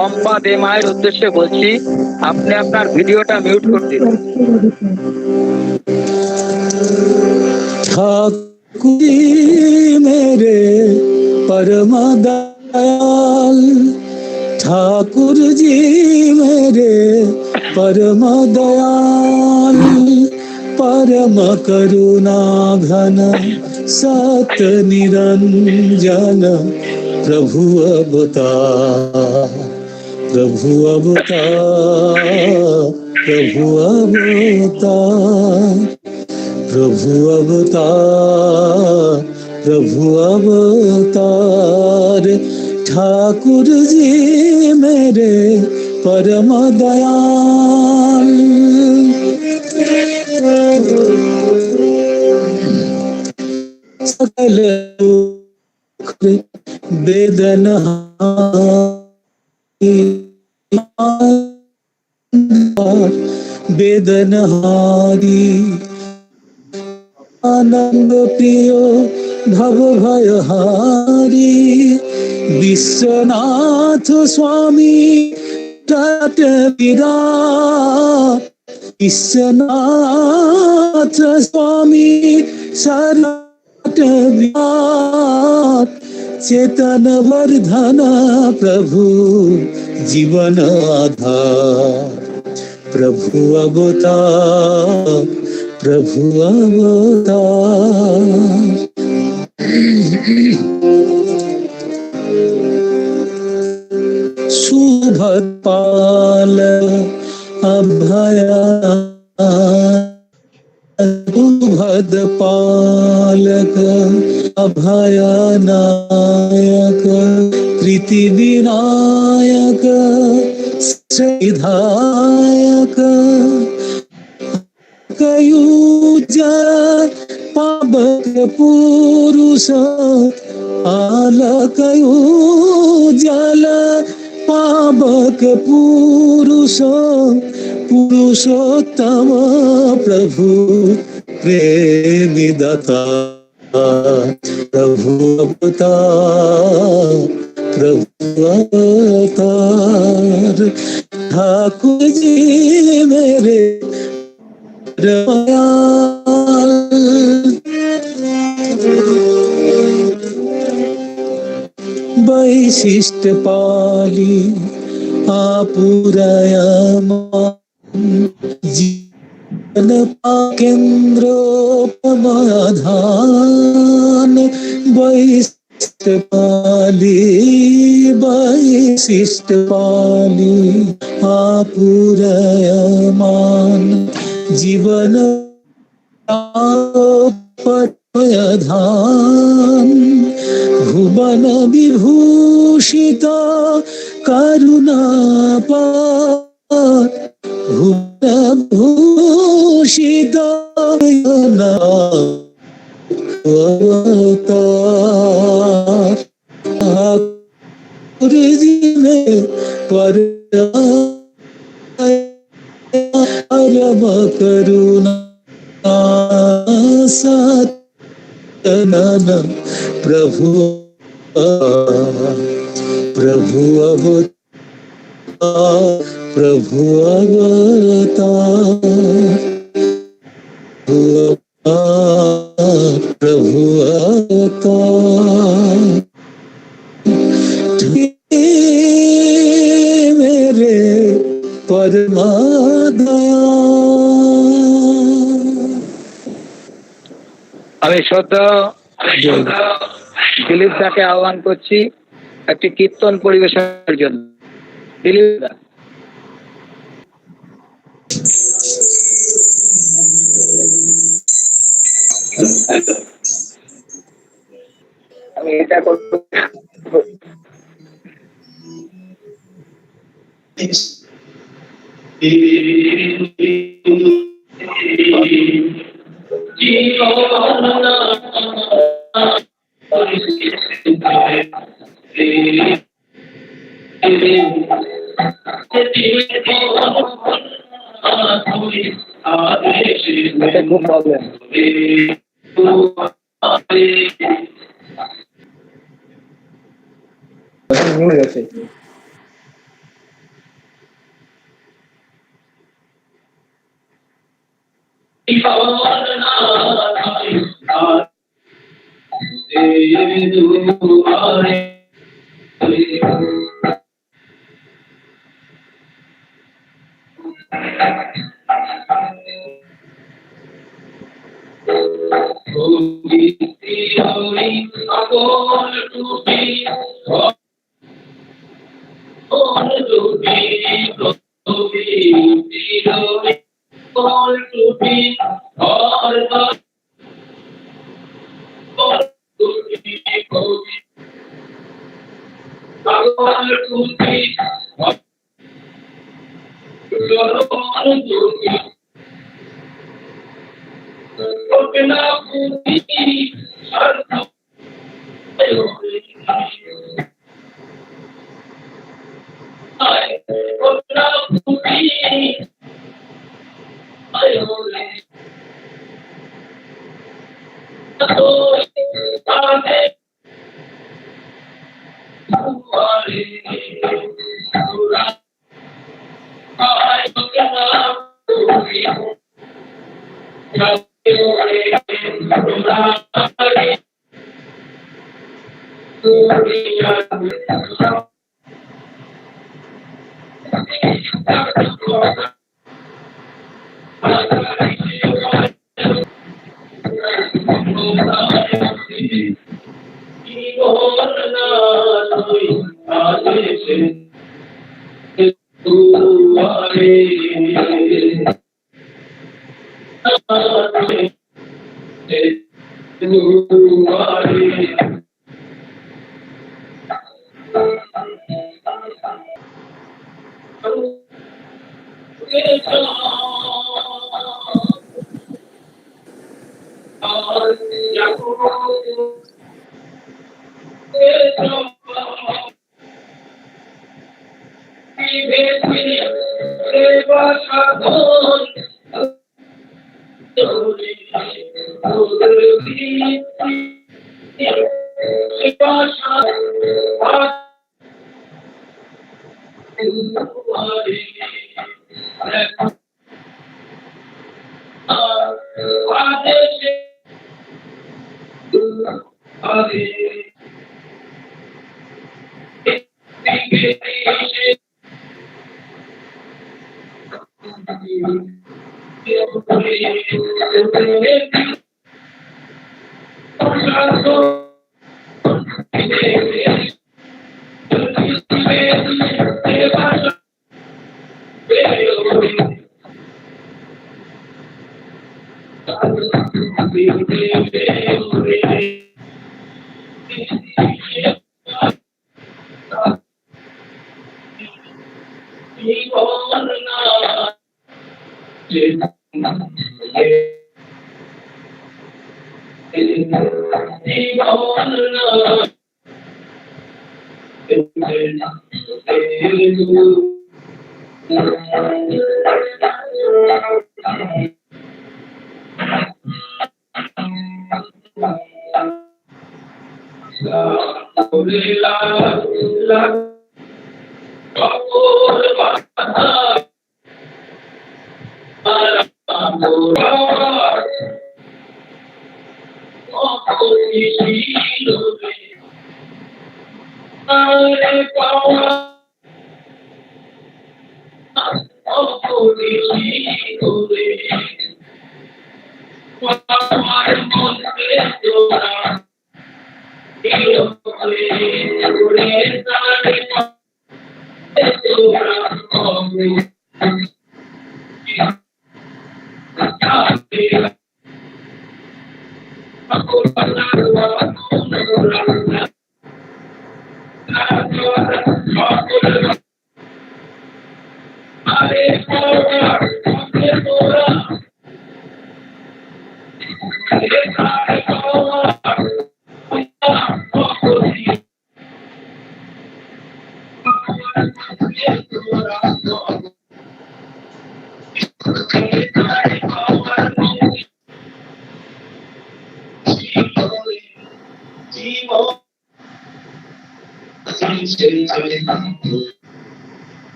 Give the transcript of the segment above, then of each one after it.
পম্পা দে মায়ের উদ্দেশ্যে বলছি, আপনি আপনার ভিডিওটা মিউট করে দিন। ঠাকুরি মেরে परम दयाल, ठाकुर जी मेरे परम दयाल, परम करुणा घन सत निरंजन प्रभु अवतार, प्रभु अवतार, प्रभु अवतार, प्रभु अवतार, प्रभु अवतार। ठाकुर जी मेरे परम दयाल, सकल वेदना वेदनहारी, आनंद प्रिय भव भयहारी, विश्वनाथ स्वामी तट विराट, विश्वनाथ स्वामी शरट विराट, चेतन वर्धन प्रभु जीवन आधार, प्रभु अवतार, प्रभु अवतार। सुभद्पाल अभया, सुभद्पालक अभयनायक, प्रीति विनायक श्रीधायक, कयूज पावक पुरुष आलकयूजल, पावक पुरुष पुरुषोत्तम प्रभु प्रेमिदाता, प्रभु अवतार, प्रभु अवतार। ठाकुर जी मेरे दयाल, वैशिष्ट पाली आपुरयमान, जीवन केन्द्रोपमाधान, वैशिष्ट पाली, वैशिष्ट पाली आपुरयमान, जीवन पटयधान, भुवन विभूषित करुणापार, भुवन भूषित अवतार। ठाकुर जी में परम करुणा सतनन प्रभु, प्रभु अवतार, प्रभु अवतार, प्रभु अवतार। मेरे परम আমি শ্রদ্ধা দিলীপ দাকে আহ্বান করছি একটি কীর্তন পরিবেশনের জন্য। দিলীপ দা, আমি এটা করব। এটা খুব প্রবলেম।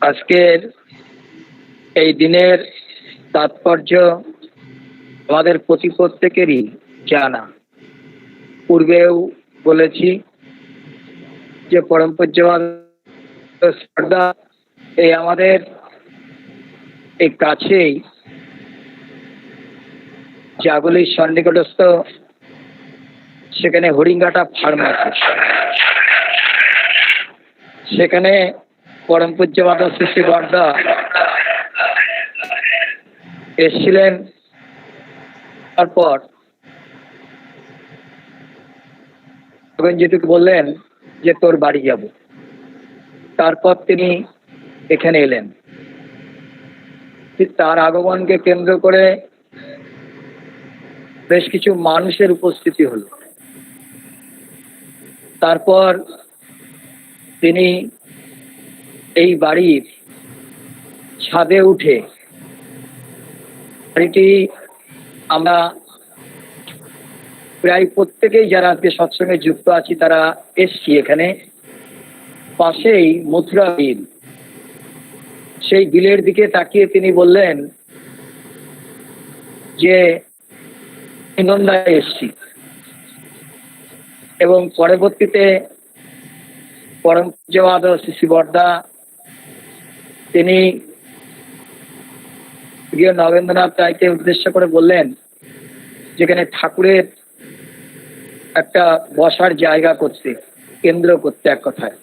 আজকের এই দিনের তাৎপর্য আমাদের প্রত্যেকেরই জানা। পূর্বেও বলেছি যে পরম পূজ্যপাদ স্পর্ধা এই আমাদের এই কাছেই জাগলির সন্নিকটস্থ, সেখানে হরিঙ্গাটা ফার্ম আছে, সেখানে পরম পূজ্যপাদ শ্রী শ্রী বর্দা এসেছিলেন। তারপর যেটুকু বললেন যে তোর বাড়ি যাব, তারপর তিনি এখানে এলেন। তার আগমনকে কেন্দ্র করে বেশ কিছু মানুষের উপস্থিতি হলো। তারপর তিনি এই বাড়ির ছাদে উঠে, বাড়িটি আমরা প্রায় প্রত্যেকেই যারা আজকে সৎসঙ্গে যুক্ত আছি তারা এসছি এখানে। পাশেই মথুরা বিল, সেই বিলের দিকে তাকিয়ে তিনি বললেন যে নন্দায় এসছি। এবং পরবর্তীতে পরম পূজ্যপাদ শ্রী শ্রী বর্দা তিনি নগেন্দ্রনাথ রায়কে উদ্দেশ্য করে বললেন যেখানে ঠাকুরের একটা বসার জায়গা করতে, কেন্দ্র করতে এক কথায়।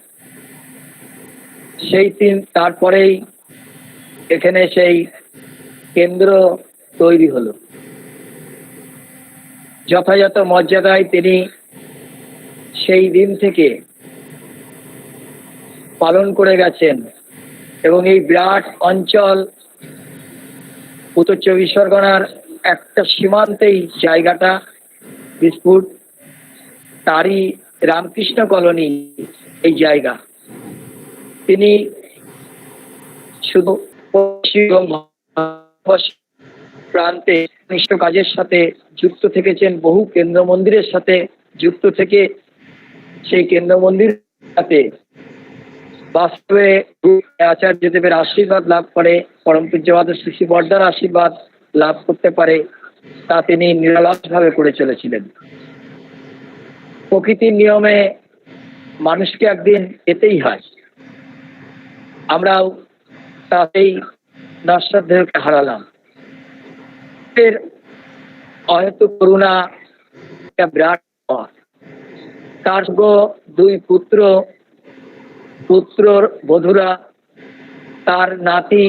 সেই দিন তারপরেই এখানে সেই কেন্দ্র তৈরি হলো। যথাযথ মর্যাদায় তিনি সেই দিন থেকে পালন করে গেছেন। এবং এই বিরাট অঞ্চল উত্তর চব্বিশ পরগনার একটা সীমান্তেই জায়গাটা, বিস্ফুট, তারই রামকৃষ্ণ কলোনি এই জায়গা। তিনি শুধু প্রান্তে নিষ্ঠ কাজের সাথে যুক্ত থেকেছেন, বহু কেন্দ্র মন্দিরের সাথে যুক্ত থেকে সেই কেন্দ্র মন্দির সাথে বাস্তবে আচার্যদেবের আশীর্বাদ লাভ করে, পরম পূজ্যপাদ শ্রী শ্রী বর্দার আশীর্বাদ লাভ করতে পারে, তা তিনি নিরলসভাবে করে চলেছিলেন। প্রকৃতির নিয়মে মানুষকে একদিন যেতেই হয়। আমরাও তাতেই নশ্বর দেহকে হারালাম। অহেতু করুণা একটা বিরাট। তার দুই পুত্রর বধূরা, তার নাতি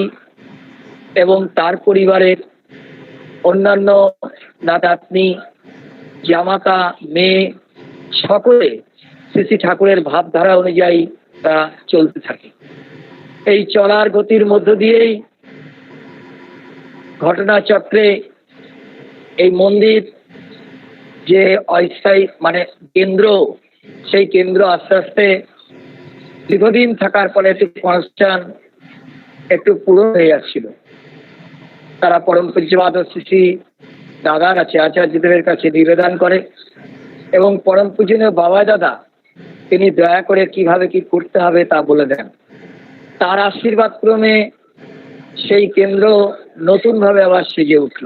এবং তার পরিবারের অন্যান্য নাতনি, জামাতা, মেয়ে, সকলে শ্রী শ্রী ঠাকুরের ভাবধারা অনুযায়ী তা চলতে থাকে। এই চলার গতির মধ্য দিয়েই ঘটনাচক্রে এই মন্দির যে অস্থায়ী মানে কেন্দ্র, সেই কেন্দ্র আস্তে আস্তে দীর্ঘদিন থাকার পরে একটু কনস্ট্রাকশন একটু পুরো হয়ে যাচ্ছিল। তারা পরম পূজ্যপাদ শ্রী শ্রী দাদার কাছে, আচার্যদেবের কাছে নিবেদন করে এবং পরম পূজনীয় বাবা দাদা তিনি দয়া করে কিভাবে কি করতে হবে তা বলে দেন। তার আশীর্বাদ ক্রমে সেই কেন্দ্র নতুনভাবে আবার সেজে উঠল।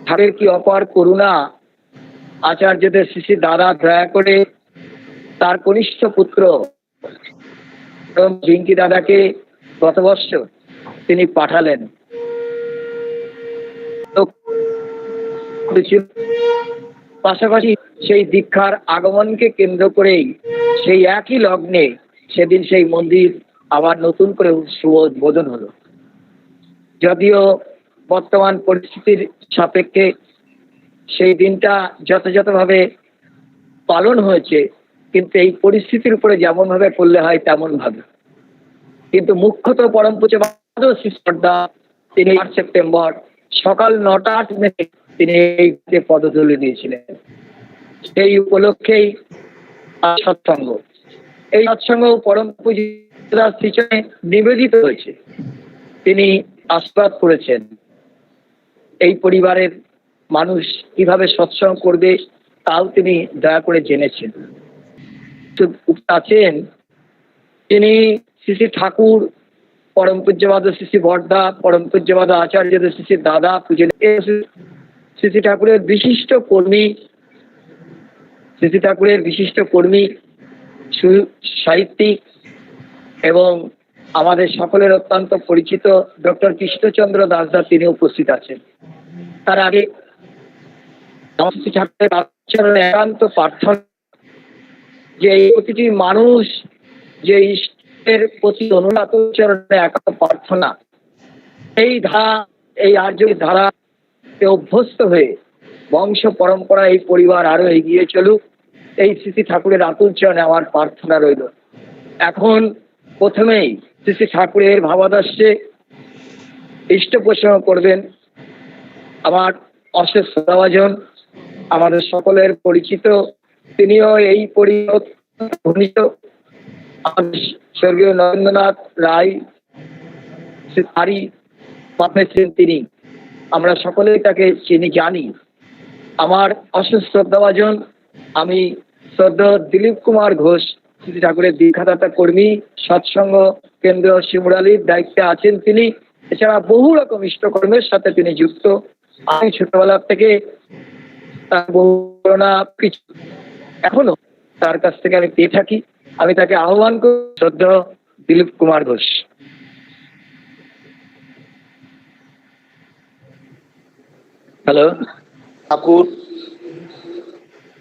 ঠাকুরের কি অপার করুণা! আচার্যদের শ্রী শ্রী দাদা দয়া করে তার কনিষ্ঠ পুত্র জিঙ্কি দাদাকে গত বৎসর তিনি পাঠালেন। পাশাপাশি সেই দীক্ষার আগমনকে কেন্দ্র করেই সেই একই লগ্নে সেদিন সেই মন্দির আবার নতুন করে শুভ উদ্বোধন হলো। যদিও বর্তমান পরিস্থিতির সাপেক্ষে সেই দিনটা যথাযথভাবে পালন হয়েছে, কিন্তু এই পরিস্থিতির উপরে যেমন ভাবে করলে হয় তেমন ভাবে। কিন্তু মুখ্যত পরম পূজ্যপাদ শ্রী স্পর্ধা তিনি 8 সেপ্টেম্বর সকাল 9:08 তিনি এই পদধূলি দিয়েছিলেন। সেই উপলক্ষেই সৎসঙ্গ, এই সৎসঙ্গ পরম পূজ্য শ্রীচরণে নিবেদিত হয়েছে। তিনি আশীর্বাদ করেছেন এই পরিবারের মানুষ কিভাবে সৎসঙ্গ করবে তাও তিনি দয়া করে জেনেছেন। আছেন তিনি শ্রী শ্রী ঠাকুর, পরম পূজ্যপাদ শ্রী শ্রী বর্দা, পরম পূজ্যপাদ আচার্য শ্রী শ্রী দাদা পূজনীয় শ্রী শ্রী ঠাকুরের বিশিষ্ট কর্মী, শ্রী শ্রী ঠাকুরের বিশিষ্ট কর্মী, সাহিত্যিক এবং আমাদের সকলের অত্যন্ত পরিচিত ডক্টর কৃষ্ণচন্দ্র দাসদা তিনি উপস্থিত আছেন। তার আগে শ্রী ঠাকুরের আচরণে একান্ত প্রার্থনা যে প্রতিটি মানুষ যে ঈশ্বরের প্রতি অনুরাগ চরণে একান্ত প্রার্থনা, এই ধারা, এই আর্য ধারাতে অভ্যস্ত হয়ে বংশ পরম্পরা এই পরিবার আরো এগিয়ে চলুক, এই শ্রী শ্রী ঠাকুরের আতুল চরণে আমার প্রার্থনা রইল। এখন প্রথমেই শ্রী শ্রী ঠাকুরের ভাবাদর্শে ইষ্ট পোষণ করবেন আমার অশেষ শ্রদ্ধাভাজন, আমাদের সকলের পরিচিত, তিনিও এই পরিবার আমাদের স্বর্গীয় নরেন্দ্রনাথ রায় তারই পাপে ছিলেন তিনি, আমরা সকলেই তাকে চিনি জানি। আমার অশেষ শ্রদ্ধাভাজন, আমি শ্রদ্ধা দিলীপ কুমার ঘোষ, শ্রী ঠাকুরের দীক্ষাদাতা কর্মী, সৎসঙ্গ কেন্দ্র শিমুরালির দায়িত্বে আছেন তিনি। এছাড়া বহু রকম ইষ্টকর্মের সাথে তিনি যুক্ত। আমি ছোটবেলা থেকে তার বহু কিছু এখনো তার কাছ থেকে আমি পেয়ে থাকি। আমি তাকে আহ্বান করি, শ্রদ্ধা দিলীপ কুমার ঘোষ। হ্যালো। ঠাকুর,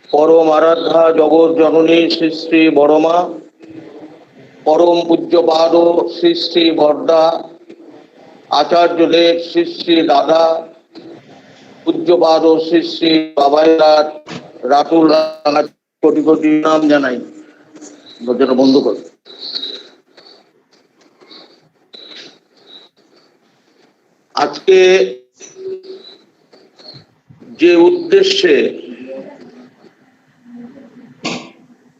পরম আরাধ্যা জগৎ জননী শ্রী শ্রী বড়মা, পরম পূজ্যপাদ শ্রী শ্রী বর্দা, আচার্যদেব শ্রী শ্রী দাদা, পূজ্যপাদ শ্রী শ্রী বাবাইলার রাতুল, কোটি কোটি নাম জানাই। দরজাটা বন্ধ কর। আজকে যে উদ্দেশ্যে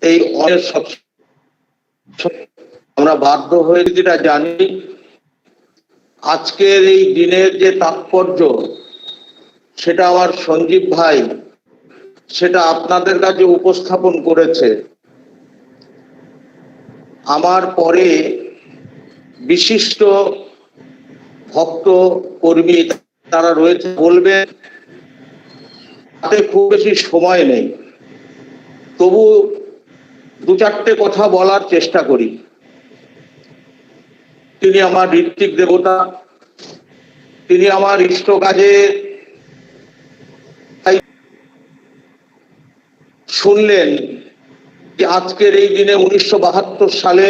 এই আমরা বাধ্য হয়ে যেটা জানি, আজকের এই দিনের যে তাৎপর্য সেটা আমার সঞ্জীব ভাই সেটা আপনাদের কাছে উপস্থাপন করেছে। আমার পরে বিশিষ্ট ভক্ত কর্মী তারা রয়েছে, বলবেন, তাতে খুব বেশি সময় নেই, তবু দু চারটে কথা বলার চেষ্টা করি। তিনি আমার ঋত্বিক দেবতা, তিনি আমার ইষ্ট কাজে শুনলেন যে আজকের এই দিনে 1972 সালে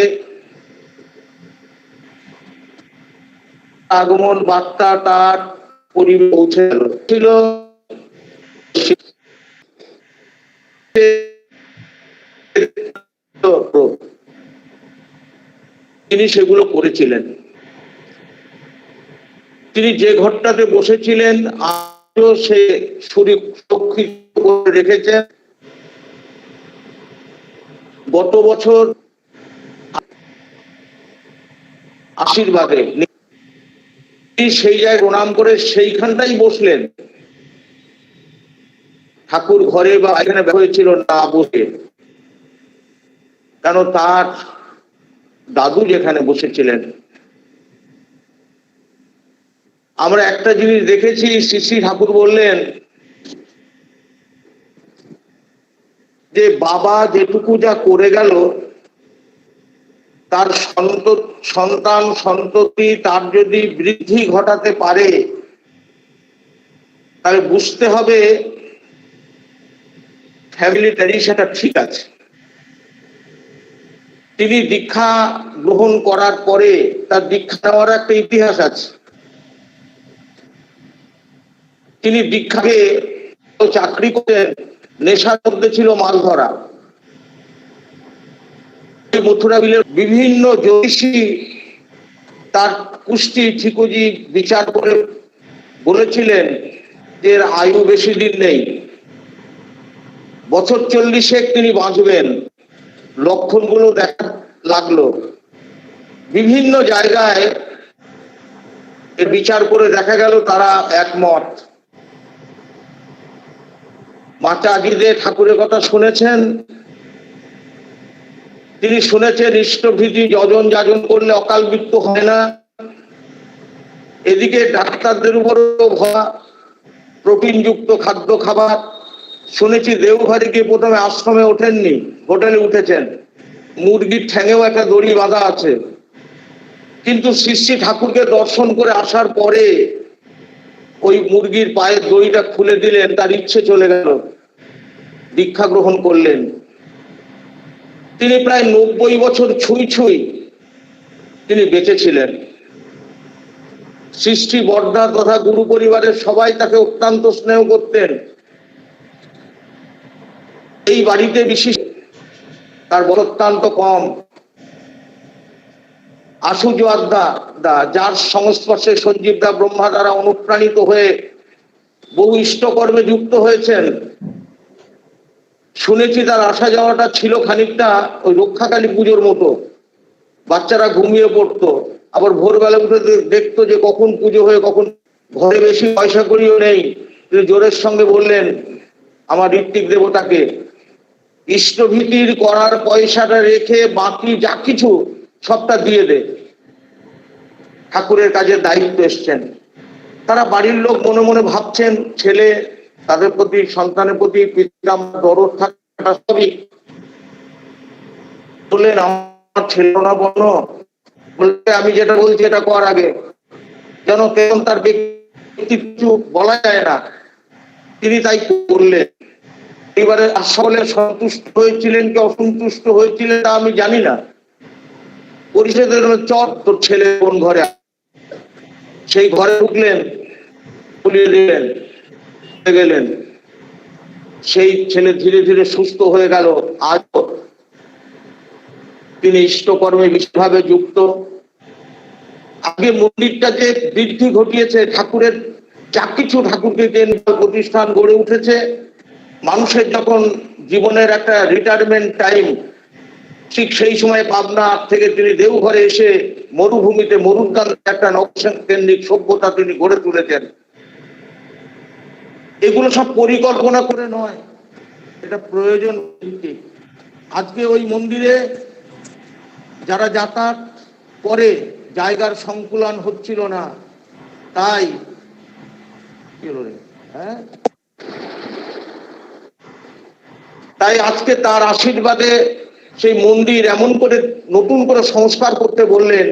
আগমন বার্তা তার পরিবারে পৌঁছে ছিল। তিনি সেগুলো করেছিলেন। তিনি যে ঘরটাতে বসেছিলেন আজও সে সুরক্ষিত করে রেখেছেন। গত বছর আশীর্বাদে সেই জায়গায় প্রণাম করে সেইখানটাই বসলেন। ঠাকুর ঘরে বা এখানে হয়েছিল না বসে, কেন তার দাদু যেখানে বসেছিলেন। আমরা একটা জিনিস দেখেছি, শ্রী শ্রী ঠাকুর বললেন যে বাবা যেটুকু যা করে গেল, তার সন্তান সন্ততি তার যদি বৃদ্ধি ঘটাতে পারে, তাহলে বুঝতে হবে ফ্যামিলি ট্র্যাডিশনটা ঠিক আছে। তিনি দীক্ষা গ্রহণ করার পরে তার দীক্ষা নেওয়ার একটা ইতিহাস আছে। তিনি দীক্ষাকে চাকরি করে নেশার মধ্যে ছিল মাছ ধরা। মথুরা বিলের বিভিন্ন জ্যোতিষী তার কুষ্টি ঠিকুজি বিচার করে বলেছিলেন যে এর আয়ু বেশি দিন নেই, বছর 40 তিনি বাঁচবেন। লক্ষণগুলো দেখা লাগলো। বিভিন্ন জায়গায় এর বিচার করে দেখা গেল তারা একমত। মাতাজিদে ঠাকুরের কথা শুনেছেন, তিনি শুনেছেন ইষ্টভীতি যজন যাজন করলে অকাল মৃত্যু হয় না। এদিকে ডাক্তারদের উপরও ভরা প্রোটিনযুক্ত খাদ্য খাবার। শুনেছি দেওঘরে গিয়ে প্রথমে আশ্রমে ওঠেননি, হোটেলে উঠেছেন। মুরগির ঠ্যাঙেও একটা দড়ি বাঁধা আছে, কিন্তু শ্রী শ্রী ঠাকুরকে দর্শন করে আসার পরে ওই মুরগির পায়ের দড়িটা খুলে দিলেন, তার ইচ্ছে চলে গেল, দীক্ষা গ্রহণ করলেন। তিনি প্রায় 90 বছর ছুঁই ছুঁই তিনি বেঁচে ছিলেন। সৃষ্টি বর্ধা তথা গুরু পরিবারের সবাই তাকে অত্যন্ত স্নেহ করতেন। এই বাড়িতে বিশেষ তার বড় অত্যন্ত কম। আশুজু আড্ডা যার সংস্পর্শে সঞ্জীব দা ব্রহ্মা দ্বারা অনুপ্রাণিত হয়ে বহু ইষ্টকর্মে যুক্ত হয়েছেন। শুনেছি তার আসা যাওয়াটা ছিল খানিকটা ওই রক্ষাকালী পুজোর মতো। বাচ্চারা ঘুমিয়ে পড়তো, আবার ভোরবেলা উঠে দেখতো যে কখন পুজো হয়ে কখন। ঘরে বেশি পয়সা করিও নেই, তিনি জোরের সঙ্গে বললেন আমার ঋত্বিক দেবতাকে, ইষ্টভীতির করার পয়সাটা রেখে বাকি যা কিছু সবটা দিয়ে দে। ঠাকুরের কাজের দায়িত্ব এসছেন। তারা বাড়ির লোক মনে মনে ভাবছেন ছেলে, তাদের প্রতি সন্তানের প্রতি পিতা দরদ থাকা সবই। বললেন আমার ছেলে না বলো, বলতে আমি যেটা বলছি এটা কর আগে, যেন কেমন তার ব্যক্তিত্ব বলা যায় না। তিনি তাই করলেন। এবারে সকলে সন্তুষ্ট হয়েছিলেন কি অসন্তুষ্ট হয়েছিলেন তা আমি জানি না। পরিষদের চট তোর ছেলে কোন ঘরে, সেই ঘরে ঢুকলেন, খুলিয়ে দিলেন, গেলেন। সেই ছেলে ধীরে ধীরে সুস্থ হয়ে গেল। আজ তিনি ইষ্টকর্মে বিশেষভাবে যুক্ত। আগে মন্দিরটা যে বৃদ্ধি ঘটিয়েছে, ঠাকুরের যা কিছু ঠাকুরকে কেন্দ্র প্রতিষ্ঠান গড়ে উঠেছে, মানুষের যখন জীবনের একটা রিটায়ারমেন্ট টাইম, ঠিক সেই সময় পাবনা থেকে তিনি দেওঘরে এসে মরুভূমিতে মরুদ্যান একটা নকশা কেন্দ্রিক সভ্যতা তিনি গড়ে তুলেছেন। এগুলো সব পরিকল্পনা করে নয়, এটা প্রয়োজন ভিত্তিক। আজকে ওই মন্দিরে যারা যাতায়াত করে জায়গার সংকুলন হচ্ছিল না, তাই তাই আজকে তার আশীর্বাদে সেই মন্দির এমন করে নতুন করে সংস্কার করতে বললেন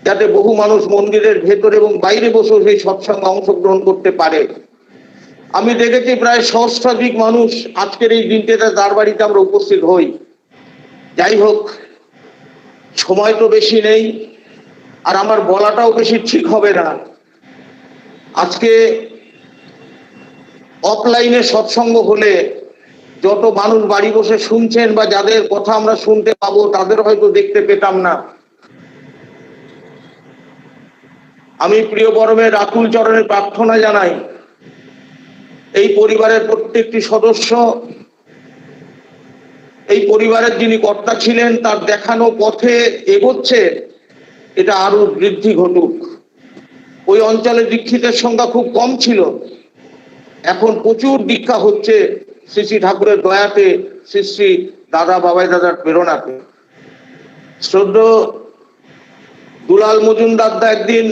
যাতে বহু মানুষ মন্দিরের ভেতরে এবং বাইরে বসে সেই সৎসঙ্গে অংশগ্রহণ করতে পারে। আমি দেখেছি প্রায় সহস্রাধিক মানুষ আজকের এই দিনটাতে তার বাড়িতে আমরা উপস্থিত হই। যাই হোক, সময় তো বেশি নেই, আর আমার বলাটাও বেশি ঠিক হবে না। আজকে অফলাইনে সৎসঙ্গ হলে যত মানুষ বাড়ি বসে শুনছেন বা যাদের কথা আমরা শুনতে পাবো তাদের হয়তো দেখতে পেতাম না। আমি প্রিয় বরমের আকুল চরণে প্রার্থনা জানাই, এই পরিবারের প্রত্যেকটি সদস্য, এই পরিবারের যিনি কর্তা ছিলেন তার দেখানো পথে এগোচ্ছে, এটা আরো বৃদ্ধি ঘটুক। ওই অঞ্চলে দীক্ষিতের সংখ্যা খুব কম ছিল, এখন প্রচুর দীক্ষা হচ্ছে শ্রী শ্রী ঠাকুরের দয়াতে, শ্রী শ্রী দাদা বাবাই দাদার প্রেরণাতে। শ্রদ্ধেয় দুলাল মজুমদার দা একদিন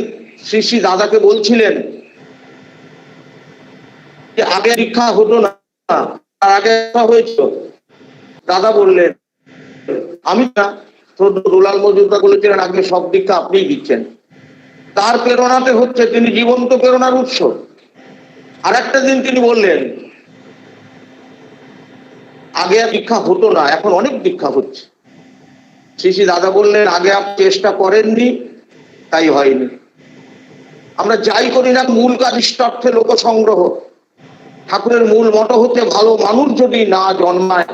শ্রী শ্রী দাদাকে বলছিলেন যে আগে দীক্ষা হতো না, তার আগে হয়েছিল। দাদা বললেন আমি না, শ্রদ্ধেয় দুলাল মজুমদার বলেছিলেন আগে সব দীক্ষা আপনিই দিচ্ছেন। তার প্রেরণাতে হচ্ছে, তিনি জীবন্ত প্রেরণার উৎস। আর একটা দিন তিনি বললেন আগে আর দীক্ষা হতো না, এখন অনেক দীক্ষা হচ্ছে। শ্রী শ্রী দাদা বললেন আগে আপনি চেষ্টা করেননি তাই হয়নি। আমরা যাই করি না, মূল কাজ ইষ্টার্থে লোক সংগ্রহ। ঠাকুরের মূল মত হচ্ছে ভালো মানুষ যদি না জন্মায়,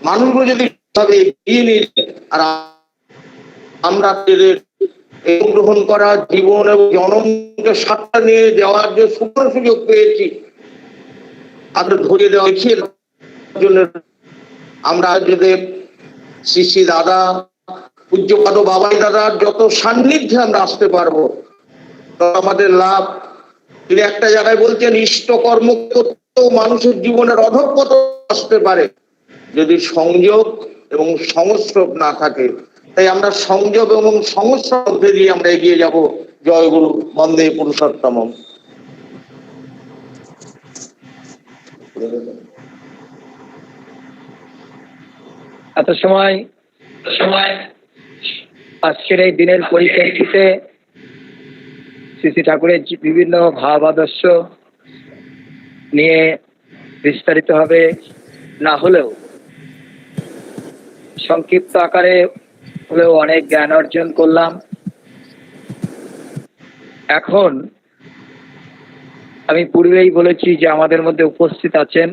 মানুষগুলো যদি এগিয়ে নিয়ে, আর আমরা এই গ্রহণ করা জীবন এবং জনমকে সাক্ষা নিয়ে যাওয়ার যে সুযোগ পেয়েছি, তাদের ধরে দেওয়া জন্য আমরা যদি শ্রী শ্রী দাদা পূজ্যপাদ বাবাই দাদার যত সান্নিধ্যে আমরা আসতে পারবো তত আমাদের লাভ। তিনি একটা জায়গায় বলছেন, ইষ্টকর্ম করতেও মানুষের জীবনের অধঃপতন আসতে পারে যদি সংযোগ এবং সংস্রব না থাকে। তাই আমরা সংযোগ এবং সংস্রব মধ্যে দিয়ে আমরা এগিয়ে যাব। জয় গুরু, বন্দে পুরুষোত্তম। এত সময় আজকের এই দিনের পরিপ্রেক্ষিতে শ্রী শ্রী ঠাকুরের বিভিন্ন ভাব আদর্শ নিয়ে বিস্তারিত হবে না হলেও সংক্ষিপ্ত আকারে হলেও অনেক জ্ঞান অর্জন করলাম। এখন আমি পূর্বেই বলেছি যে আমাদের মধ্যে উপস্থিত আছেন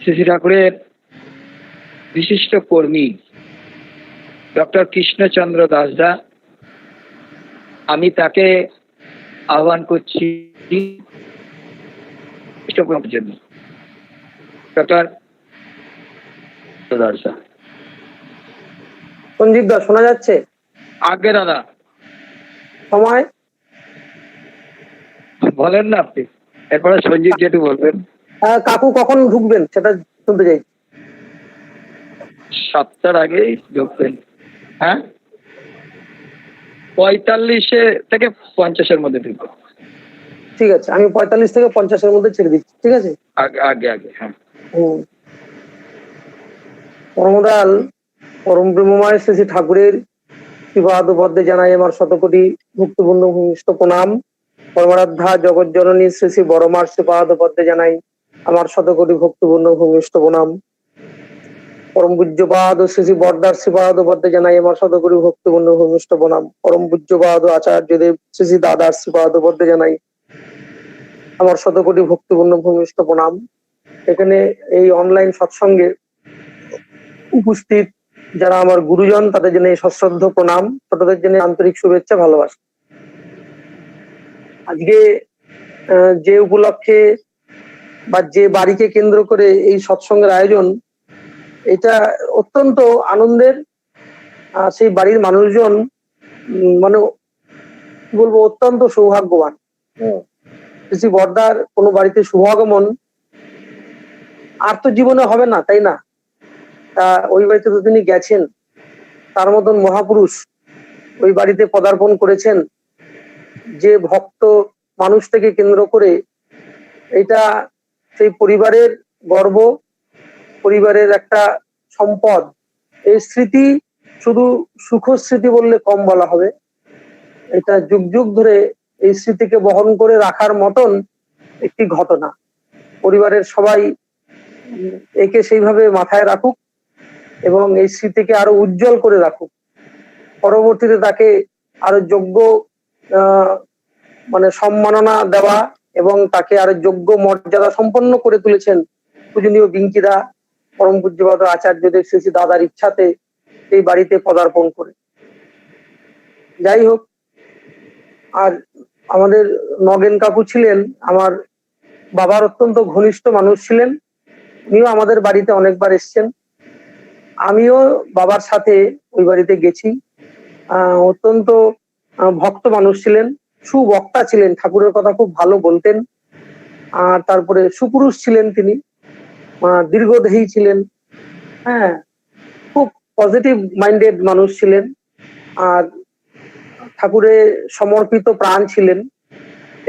শ্রী শ্রী ঠাকুরের বিশিষ্ট কর্মী ডক্টর কৃষ্ণচন্দ্র দাসদা। আমি তাকে আহ্বান করছি জন্য। ডক্টর দাসদা। সঞ্জীব দা শোনা যাচ্ছে? আগে দাদা সময় বলেন না আপনি, এরপরে সঞ্জীব যেটু বলবেন। কাকু কখন ঢুকবেন সেটা শুনতে চাই। 7টার আগেই ঢুকবেন। হ্যাঁ, 45 থেকে 50-এর মধ্যে ঢুকবেন। ঠিক আছে, আমি 45 থেকে 50-এর মধ্যে ছেড়ে দিচ্ছি। ঠিক আছে, আগে হ্যাঁ। পরমদাল পরম ব্রহ্মময় শ্রী শ্রী ঠাকুরের শিবাদ পদ্মে জানাই আমার শতকোটি ভক্তিপূর্ণ ভূমিষ্ঠ প্রণাম। পরমারাধ্যা জগৎ জননী শ্রী শ্রী বড়মার শ্রীপাদ পদ্মে জানাই আমার শতকোটি ভক্তিপূর্ণ ভূমিষ্ঠ প্রণাম। পরম পূজ্যপাদ শ্রী শ্রী বরদার শ্রীপাদ পদ্মে জানাই আমার শতকোটি ভক্তিপূর্ণ ভূমিষ্ঠ প্রণাম। পরম পূজ্যপাদ আচার্যদেব শ্রী শ্রী দাদার শ্রীপাদ পদ্মে জানাই আমার শতকোটি ভক্তিপূর্ণ ভূমিষ্ঠ প্রণাম। এখানে এই অনলাইন সৎসঙ্গে উপস্থিত যারা আমার গুরুজন তাদের জন্য সশ্রদ্ধ প্রণাম, ছোটদের জন্য আন্তরিক শুভেচ্ছা ভালোবাসা। আজকে যে উপলক্ষে বা যে বাড়িকে কেন্দ্র করে এই সৎসঙ্গের আয়োজন, এটা অত্যন্ত আনন্দের। সেই বাড়ির মানুষজন মানে কি বলবো, অত্যন্ত সৌভাগ্যবান। শ্রী বর্দার কোনো বাড়িতে শুভাগমন আর তো জীবনে হবে না, তাই না? ওই বাড়িতে তো তিনি গেছেন, তার মতন মহাপুরুষ ওই বাড়িতে পদার্পণ করেছেন। যে ভক্ত মানুষ থেকে কেন্দ্র করে, এটা সেই পরিবারের গর্ব, পরিবারের একটা সম্পদ। এই স্মৃতি শুধু সুখ স্মৃতি বললে কম বলা হবে। এটা যুগ যুগ ধরে এই স্মৃতিকে বহন করে রাখার মতন একটি ঘটনা। পরিবারের সবাই একে সেইভাবে মাথায় রাখুক এবং এই স্মৃতিকে আরো উজ্জ্বল করে রাখুক। পরবর্তীতে তাকে আরো যোগ্য মানে সম্মাননা দেওয়া এবং তাকে আরো যোগ্য মর্যাদা সম্পন্ন করে তুলেছেন পূজনীয় বিঙ্কিদা পরম পূজ্যপাদ আচার্যদেব শ্রী শ্রী দাদার ইচ্ছাতে এই বাড়িতে পদার্পণ করে। যাই হোক, আর আমাদের নগেন কাকু ছিলেন আমার বাবার অত্যন্ত ঘনিষ্ঠ মানুষ ছিলেন। উনিও আমাদের বাড়িতে অনেকবার এসছেন, আমিও বাবার সাথে ওই বাড়িতে গেছি। অত্যন্ত ভক্ত মানুষ ছিলেন, সুবক্তা ছিলেন, ঠাকুরের কথা খুব ভালো বলতেন। আর তারপরে সুপুরুষ ছিলেন তিনি, দীর্ঘদেহী ছিলেন। হ্যাঁ, খুব পজিটিভ মাইন্ডেড মানুষ ছিলেন আর ঠাকুরে সমর্পিত প্রাণ ছিলেন।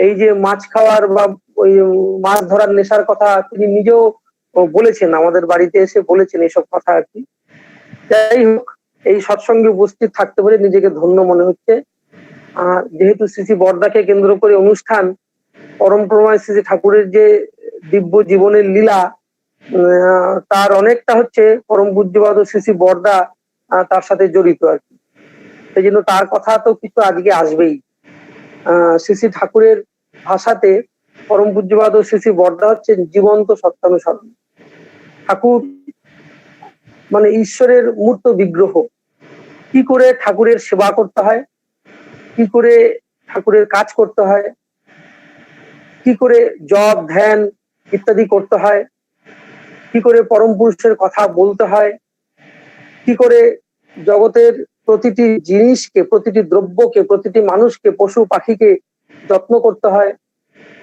এই যে মাছ খাওয়ার বা ওই মাছ ধরার নেশার কথা তিনি নিজেও বলেছেন, আমাদের বাড়িতে এসে বলেছেন এইসব কথা আর কি। যাই হোক, এই সৎসঙ্গে উপস্থিত থাকতে পেরে নিজেকে ধন্য মনে হচ্ছে। আর যেহেতু শ্রী শ্রী বরদাকে কেন্দ্র করে অনুষ্ঠান, পরম প্রমায় শ্রী শ্রী ঠাকুরের যে দিব্য জীবনের লীলা, তার অনেকটা হচ্ছে পরম পূজ্যপাদ শ্রী শ্রী বরদা তার সাথে জড়িত আর কি। সেই জন্য তার কথা তো কিছু আজকে আসবেই। শ্রী শ্রী ঠাকুরের ভাষাতে পরম পূজ্যপাদ শ্রী শ্রী বরদা হচ্ছেন জীবন্ত সত্যানুসরণ। ঠাকুর মানে ঈশ্বরের মূর্ত বিগ্রহ। কি করে ঠাকুরের সেবা করতে হয়, কি করে ঠাকুরের কাজ করতে হয়, কি করে জপ ধ্যান ইত্যাদি করতে হয়, কি করে পরম পুরুষের কথা বলতে হয়, কি করে জগতের প্রতিটি জিনিসকে, প্রতিটি দ্রব্যকে, প্রতিটি মানুষকে, পশু পাখিকে যত্ন করতে হয়,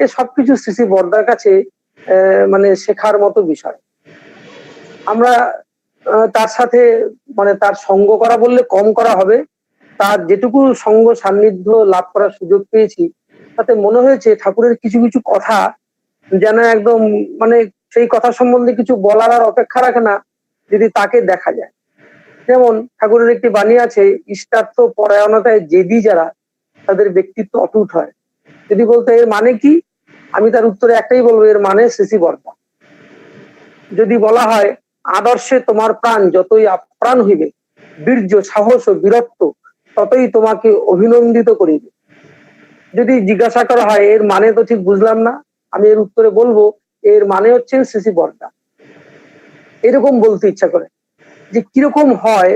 এ সবকিছু শ্রী শ্রী বরদার কাছে মানে শেখার মতো বিষয়। আমরা তার সাথে মানে তার সঙ্গ করা বললে কম করা হবে, তার যেটুকু সঙ্গ সান্নিধ্য লাভ করার সুযোগ পেয়েছি তাতে মনে হয়েছে ঠাকুরের কিছু কিছু কথা যেন একদম মানে সেই কথা সম্বন্ধে কিছু বলার আর অপেক্ষা রাখে না, যদি তাকে দেখা যায়। যেমন ঠাকুরের একটি বাণী আছে, ইষ্টার্থ পরায়ণতায় জেদি যারা তাদের ব্যক্তিত্ব অটুট হয়। যদি বলতে এর মানে কি, আমি তার উত্তরে একটাই বলবো, এর মানে শ্রী শ্রী বরদা। যদি বলা হয় আদর্শে তোমার প্রাণ যতই আপ্রাণ হইবে, বীর্য সাহস ও বীরত্ব ততই তোমাকে অভিনন্দিত করিবে। যদি জিজ্ঞাসা করা হয় এর মানে তো ঠিক বুঝলাম না, আমি এর উত্তরে বলবো এর মানে হচ্ছে শ্রী শ্রী বরদা। এরকম বলতে ইচ্ছা করে যে কিরকম হয়,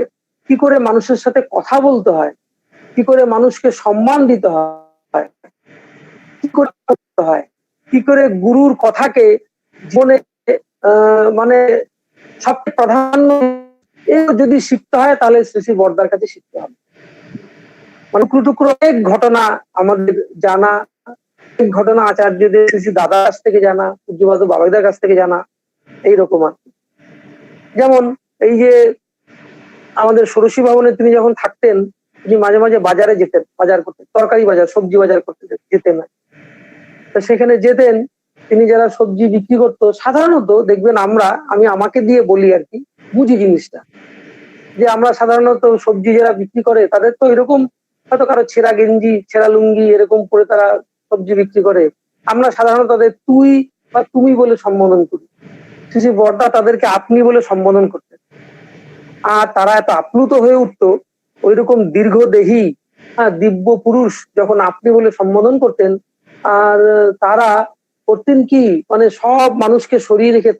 কি করে মানুষের সাথে কথা বলতে হয়, কি করে মানুষকে সম্মান দিতে হয়, কি করে করতে হয়, কি করে গুরুর কথাকে জীবনে মানে সবচেয়ে প্রাধান্য, এও যদি শিখতে হয় তাহলে শ্রী শ্রী বরদার কাছে শিখতে হবে। মানে টুকরো অনেক ঘটনা আমাদের জানা, অনেক ঘটনা আচার্যদের শ্রী শ্রী দাদার কাছ থেকে জানা, পূজ্যপাদ বাবাইদার কাছ থেকে জানা, এইরকম আর কি। যেমন এই যে আমাদের ষোড়শী ভবনে তিনি যখন থাকতেন, তিনি মাঝে মাঝে বাজারে যেতেন, বাজার করতে, তরকারি বাজার, সবজি বাজার করতে যেতেন। তো সেখানে যেতেন, তিনি যারা সবজি বিক্রি করতো, সাধারণত দেখবেন আমি আমাকে দিয়ে বলি আর কি, বুঝি জিনিসটা, যে আমরা সাধারণত সবজি যারা বিক্রি করে তাদের তো এরকম হয়তো কারো ছেঁড়া গেঞ্জি ছেঁড়া লুঙ্গি এরকম পরে তারা সবজি বিক্রি করে, আমরা সাধারণত তাদের তুই বা তুমি বলে সম্বোধন করি। শ্রী শ্রী বরদা তাদেরকে আপনি বলে সম্বোধন করতেন। আর তারা এত আপ্লুত হয়ে উঠতো, ওইরকম দীর্ঘদেহী দিব্য পুরুষ যখন আপনি বলে সম্বোধন করতেন, আর তারা করতেন কি, মানে সব মানুষকে সরিয়ে রেখে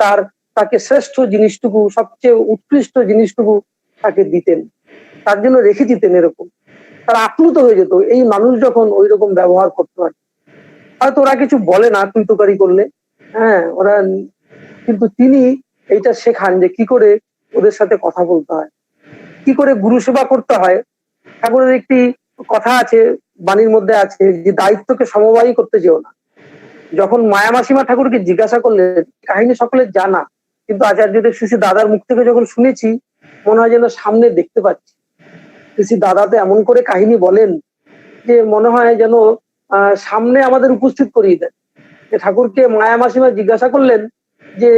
তাকে শ্রেষ্ঠ জিনিসটুকু, সবচেয়ে উৎকৃষ্ট জিনিসটুকু তাকে দিতেন, তার জন্য রেখে দিতেন। এরকম তারা আপ্লুত হয়ে যেত এই মানুষ যখন ওই রকম ব্যবহার করতে পারে। হয়তো ওরা কিছু বলে না তুই তোকারি করলে, ওরা, কিন্তু তিনি এইটা শেখান যে কি করে ওদের সাথে কথা বলতে হয়, কি করে গুরু সেবা করতে হয়। ঠাকুরের একটি কথা আছে, বাণীর মধ্যে আছে, যে দায়িত্বকে সমবায়ী করতে যেও না। যখন মায়া মাসিমা ঠাকুরকে জিজ্ঞাসা করলেন, কাহিনী সকলের জানা, কিন্তু আচার্যদের শ্রী শ্রী দাদার মুখ থেকে যখন শুনেছি মনে হয় যেন সামনে দেখতে পাচ্ছি। শ্রী শ্রী দাদাতে এমন করে কাহিনী বলেন যে মনে হয় যেন সামনে আমাদের উপস্থিত করিয়ে দেন। ঠাকুরকে মায়া মাসিমা জিজ্ঞাসা করলেন যে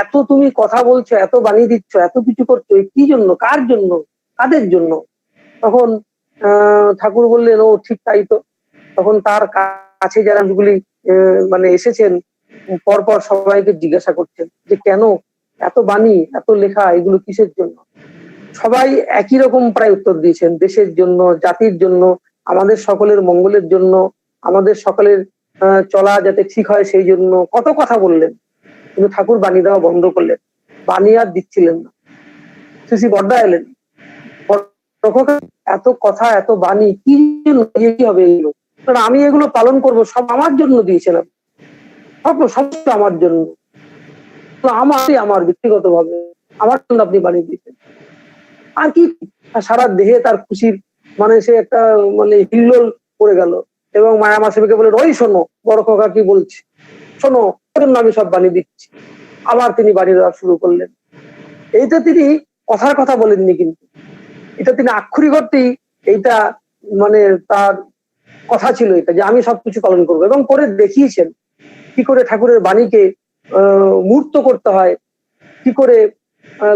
এত তুমি কথা বলছো, এত বানিয়ে দিচ্ছ, এত কিছু করছো, কি জন্য, কার জন্য, কাদের জন্য? তখন ঠাকুর বললেন ও ঠিক তাই তো। তখন তার কাছে যারা গুলি মানে এসেছেন, পরপর সবাইকে জিজ্ঞাসা করছেন যে কেন এত বাণী, এত লেখা, এগুলো কিসের জন্য? সবাই একই রকম প্রায় উত্তর দিয়েছেন, দেশের জন্য, জাতির জন্য, আমাদের সকলের মঙ্গলের জন্য, আমাদের সকলের চলা যাতে ঠিক হয় সেই জন্য কত কথা বললেন। কিন্তু ঠাকুর বাণী দেওয়া বন্ধ করলেন, বাণী আর দিচ্ছিলেন না। শ্রী শ্রী বরদা এলেন, এত কথা, এত বাণী কি জন্য, কি হবে এগুলো? কারণ আমি এগুলো পালন করব, সব আমার জন্য দিয়েছিলাম, সমস্ত আমার জন্য, আমার ব্যক্তিগত ভাবে আমার জন্য আপনি বাণী দিয়েছেন। আর কি, সারা দেহে তার খুশির মানে সে একটা মানে হিল্লোল পড়ে গেল। এবং মায়া মাসিমাকে বলে, ওই শোনো বড় কাকা কি বলছে, শোনো, আমি সব বাণী দিচ্ছি। আবার তিনি বাণী দেওয়া শুরু করলেন। এইটা তিনি কথার কথা বলেননি, কিন্তু এটা তিনি আক্ষরিক অর্থেই এইটা মানে তার কথা ছিল, এটা যে আমি সবকিছু পালন করবো। এবং করে দেখিয়েছেন কি করে ঠাকুরের বাণীকে মূর্ত করতে হয়, কি করে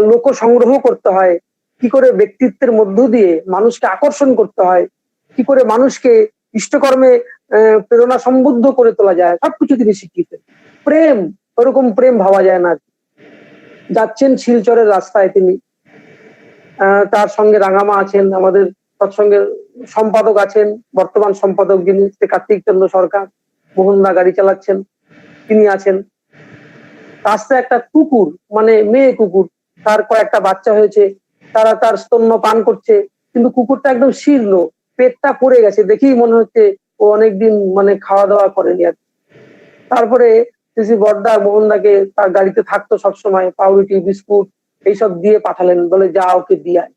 লোক সংগ্রহ করতে হয়, কি করে ব্যক্তিত্বের মধ্য দিয়ে মানুষকে আকর্ষণ করতে হয়, কি করে মানুষকে ইষ্টকর্মে প্রেরণা সম্বুদ্ধ করে তোলা যায়, সবকিছু তিনি শিখিয়েছেন। প্রেম, ওরকম প্রেম ভাবা যায় না। যাচ্ছেন শিলচরের রাস্তায় তিনি, তার সঙ্গে রাঙামা আছেন, আমাদের সৎসঙ্গের সম্পাদক আছেন, বর্তমান সম্পাদক যিনি কার্তিক চন্দ্র সরকার, মোহনদা গাড়ি চালাচ্ছেন, তিনি আছেন। রাস্তায় একটা কুকুর, মানে মেয়ে কুকুর, তার কয়েকটা বাচ্চা হয়েছে, তারা তার স্তন্য পান করছে, কিন্তু কুকুরটা একদম শীর্ণ, পেটটা পড়ে গেছে, দেখেই মনে হচ্ছে ও অনেকদিন মানে খাওয়া দাওয়া করেনি আর কি। তারপরে শ্রী বড়দা মোহনদাকে তার গাড়িতে থাকতো সবসময়, পাউরুটি বিস্কুট এইসব দিয়ে পাঠালেন, বলে যা ওকে দিয়ে আয়।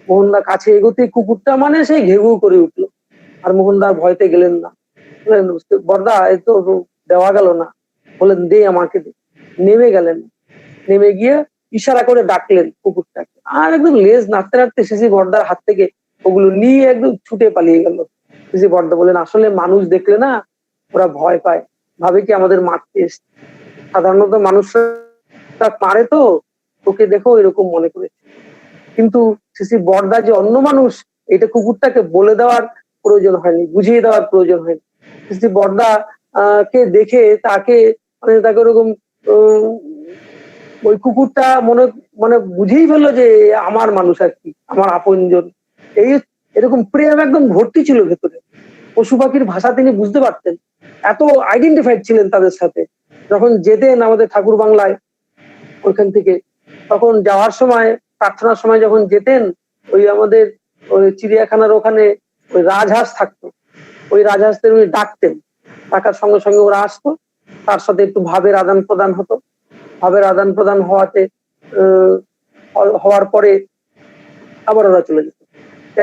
মোহনদা কাছে এগোতে কুকুরটা মানে সেই ঘেউ ঘেউ করে উঠলো, আর মোহনদা ভয়তে গেলেন না। বললেন বড়দা এ তো দেওয়া গেল না, বললেন দে আমাকে দে। নেমে গেলেন, নেমে গিয়ে ইশারা করে ডাকলেন কুকুরটাকে, আর একদম লেজ নাড়তে নাড়তে শ্রী বড়দার হাত থেকে ওগুলো নিয়ে একদম ছুটে পালিয়ে গেল। শ্রী বড়দা বললেন আসলে মানুষ দেখলে না ওরা ভয় পায়, ভাবে কি আমাদের মারতে এসছে। সাধারণত মানুষরা পারে তো, তোকে দেখো এরকম মনে করেছে। কিন্তু শ্রী বড়দা যে অন্য মানুষ, এটা কুকুরটাকে বলে দেওয়ার প্রয়োজন হয়নি, বুঝিয়ে দেওয়ার প্রয়োজন হয়নি। শ্রী বড়দা কে দেখে তাকে মানে তাকে ওরকম ওই কুকুরটা মনে মানে বুঝেই ফেললো যে আমার মানুষ আর কি, আমার আপনজন। এই এরকম প্রেম একদম ভর্তি ছিল ভেতরে। পশু পাখির ভাষা তিনি বুঝতে পারতেন, এত আইডেন্টিফাইড ছিলেন তাদের সাথে। যখন যেতেন আমাদের ঠাকুর বাংলায় ওইখান থেকে, তখন যাওয়ার সময় প্রার্থনার সময় যখন যেতেন, ওই আমাদের ওই চিড়িয়াখানার ওখানে ওই রাজহাঁস থাকতো, ওই রাজহাঁসদের উনি ডাকতেন, ডাকার সঙ্গে সঙ্গে ওরা আসতো, তার সাথে একটু ভাবের আদান প্রদান হতো। ভাবের আদান প্রদান হওয়ার পরে আবার ওরা চলে যেত।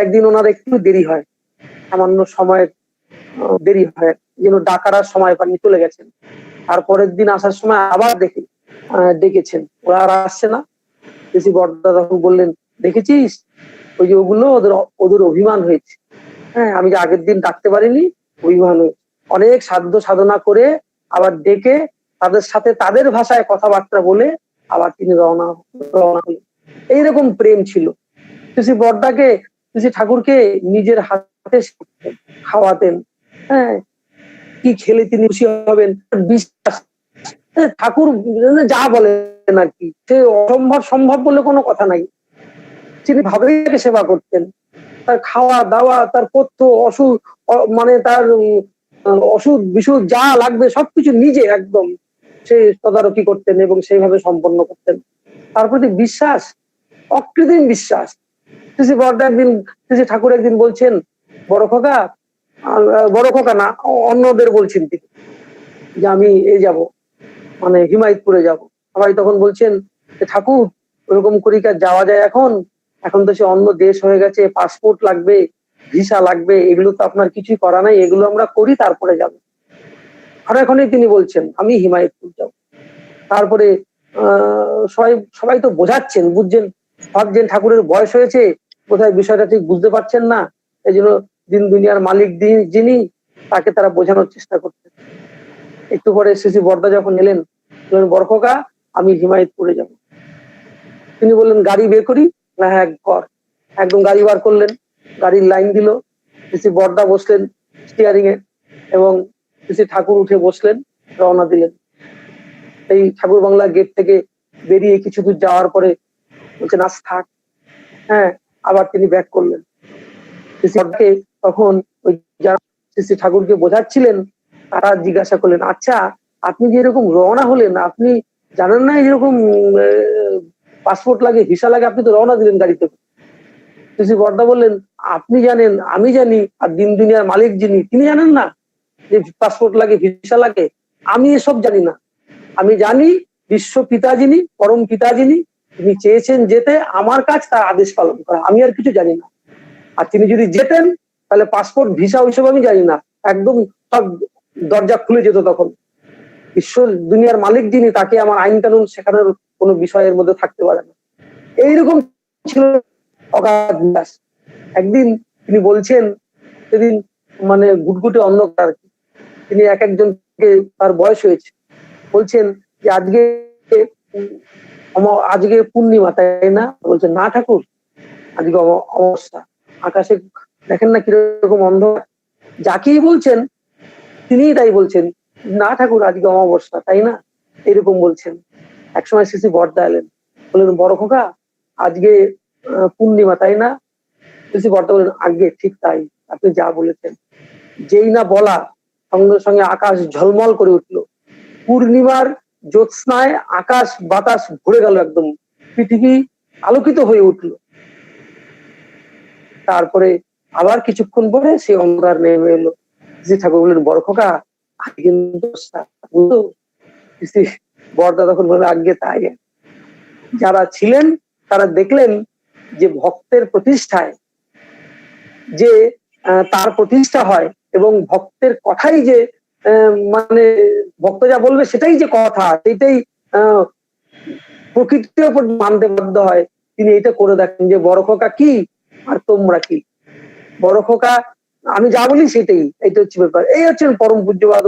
একদিন ওনার একটু দেরি হয়, সামান্য সময়ের দেরি হয়, যেন ডাকার সময় পাননি, চলে গেছেন। তারপরের দিন আসার সময় আবার ডেকেছেন, ওরা আর আসছে না। শ্রী বড়দা তখন বললেন দেখেছিস, ওই যে ওগুলো ওদের অভিমান হয়েছে। হ্যাঁ, আমি যে আগের দিন ডাকতে পারিনি, অভিমান হয়েছে। অনেক সাধ্য সাধনা করে আবার ডেকে তাদের সাথে তাদের ভাষায় কথাবার্তা বলে আবার তিনি রওনা হলেন। এইরকম প্রেম ছিল। শ্রী বড়দাকে শ্রী ঠাকুরকে নিজের হাতে খাওয়াতেন। হ্যাঁ, কি খেলে তিনি খুশি হবেন বিশ্বাস। ঠাকুর যা বলেন আর কি, সে অসম্ভব সম্ভব বলে কোনো কথা নাই। তিনি ভাবেই সেবা করতেন, তার খাওয়া দাওয়া, তার পথ্য অসুখ মানে তার অসুখ বিসুখ যা লাগবে সবকিছু নিজে একদম সে তদারকি করতেন এবং সেইভাবে সম্পন্ন করতেন। তার প্রতি বিশ্বাস, অকৃত্রিম বিশ্বাস। শ্রী বড়দা একদিন শ্রী ঠাকুর একদিন বলছেন, বড় খোকা না অন্যদের বলছেন তিনি, যে আমি যাব মানে হিমায়তপুরে যাব। সবাই তখন বলছেন ঠাকুর ওরকম করি কাজ যাওয়া যায় এখন? এখন তো সে অন্য দেশ হয়ে গেছে, পাসপোর্ট লাগবে, ভিসা লাগবে, এগুলো তো আপনার কিছুই করা নাই, এগুলো আমরা করি তারপরে যাব। আর এখনই তিনি বলছেন আমি হিমায়তপুর যাব। তারপরে সবাই তো বোঝাচ্ছেন, বুঝছেন, ভাবছেন ঠাকুরের বয়স হয়েছে, কোথায় বিষয়টা ঠিক বুঝতে পারছেন না, এই জন্য দিন দুনিয়ার মালিক যিনি, তাকে তারা বোঝানোর চেষ্টা করছেন। একটু পরে শ্রী বড়দা যখন এলেন, বড় খোকা আমি হিমায়তপুরে যাব। তিনি বললেন গাড়ি বের করি? না হ্যাঁ কর। একদম গাড়ি বার করলেন, গাড়ির লাইন দিল, শ্রী বড়দা বসলেন স্টিয়ারিং এ এবং শ্রী ঠাকুর উঠে বসলেন, রওনা দিলেন। এই ঠাকুর বাংলা গেট থেকে বেরিয়ে কিছু দূর যাওয়ার পরে বলছেন আজ থাক। হ্যাঁ, আবার তিনি ব্যাক করলেন। তখন ওই যারা শ্রী ঠাকুরকে বোঝাচ্ছিলেন তারা জিজ্ঞাসা করলেন, আচ্ছা আপনি যে এরকম রওনা হলেন, আপনি জানেন না এরকম পাসপোর্ট লাগে, ভিসা লাগে, আপনি তো রওনা দিলেন গাড়িতে। শ্রী বড়দা বললেন আপনি জানেন, আমি জানি, আর দিন দুনিয়ার মালিক যিনি তিনি জানেন না যে পাসপোর্ট লাগে, ভিসা লাগে? আমি এসব জানি না। আমি জানি বিশ্ব পিতা যিনি, পরম পিতা যিনি, তিনি চেয়েছেন যেতে, আমার কাজ তার আদেশ পালন করা, আমি আর কিছু জানি না। আর তিনি যদি যেতেন তাহলে পাসপোর্ট ভিসা ওইসব আমি জানি না, একদম সব দরজা খুলে যেত তখন। বিশ্ব দুনিয়ার মালিক যিনি, তাকে আমার আইন কানুন শেখানোর কোনো বিষয়ের মধ্যে থাকতে পারে না। এইরকম ছিল অগাধ বিশ্বাস। একদিন তিনি বলছেন, সেদিন মানে গুটগুটে অন্ধকার, তিনি এক একজনকে, তার বয়স হয়েছে, বলছেন যে আজকে পূর্ণিমা তাই না? বলছেন না ঠাকুর, আজকে অমাবস্যা, আকাশে দেখেন না কিরকম অন্ধকার। যাকেই বলছেন তিনি তাই বলছেন, না ঠাকুর আজকে অমাবস্যা তাই না, এরকম বলছেন। একসময় শ্রী বড়দা এলেন, বললেন বড় খোকা আজকে পূর্ণিমা তাই না? শ্রী বড়দা বললেন আগে ঠিক তাই, আপনি যা বলেছেন। যেই না বলা সঙ্গে সঙ্গে আকাশ ঝলমল করে উঠলো, পূর্ণিমার জ্যোৎস্নায় আকাশ বাতাস ভরে গেল, একদম পৃথিবী আলোকিত হয়ে উঠলো। তারপরে আবার কিছুক্ষণ পরে সেই অন্ধকার নেমে এলো। শ্রী ঠাকুর বললেন, বড় খোকা আজকে কিন্তু বুঝলো? শ্রী বড়দা তখন বললেন, আজ্ঞে তাই। যারা ছিলেন তারা দেখলেন যে ভক্তের প্রতিষ্ঠায় যে তার প্রতিষ্ঠা হয় এবং ভক্তের কথাই যে মানে ভক্ত যা বলবে সেটাই যে কথা, সেটাই প্রকৃতির উপর মানতে বাধ্য হয়। তিনি এটা করে দেখেন যে বড় খোকা কি আর তোমরা কি। বড় খোকা আমি যা বলি সেটাই, এইটা হচ্ছে ব্যাপার। এই হচ্ছেন পরম পূজ্যপাদ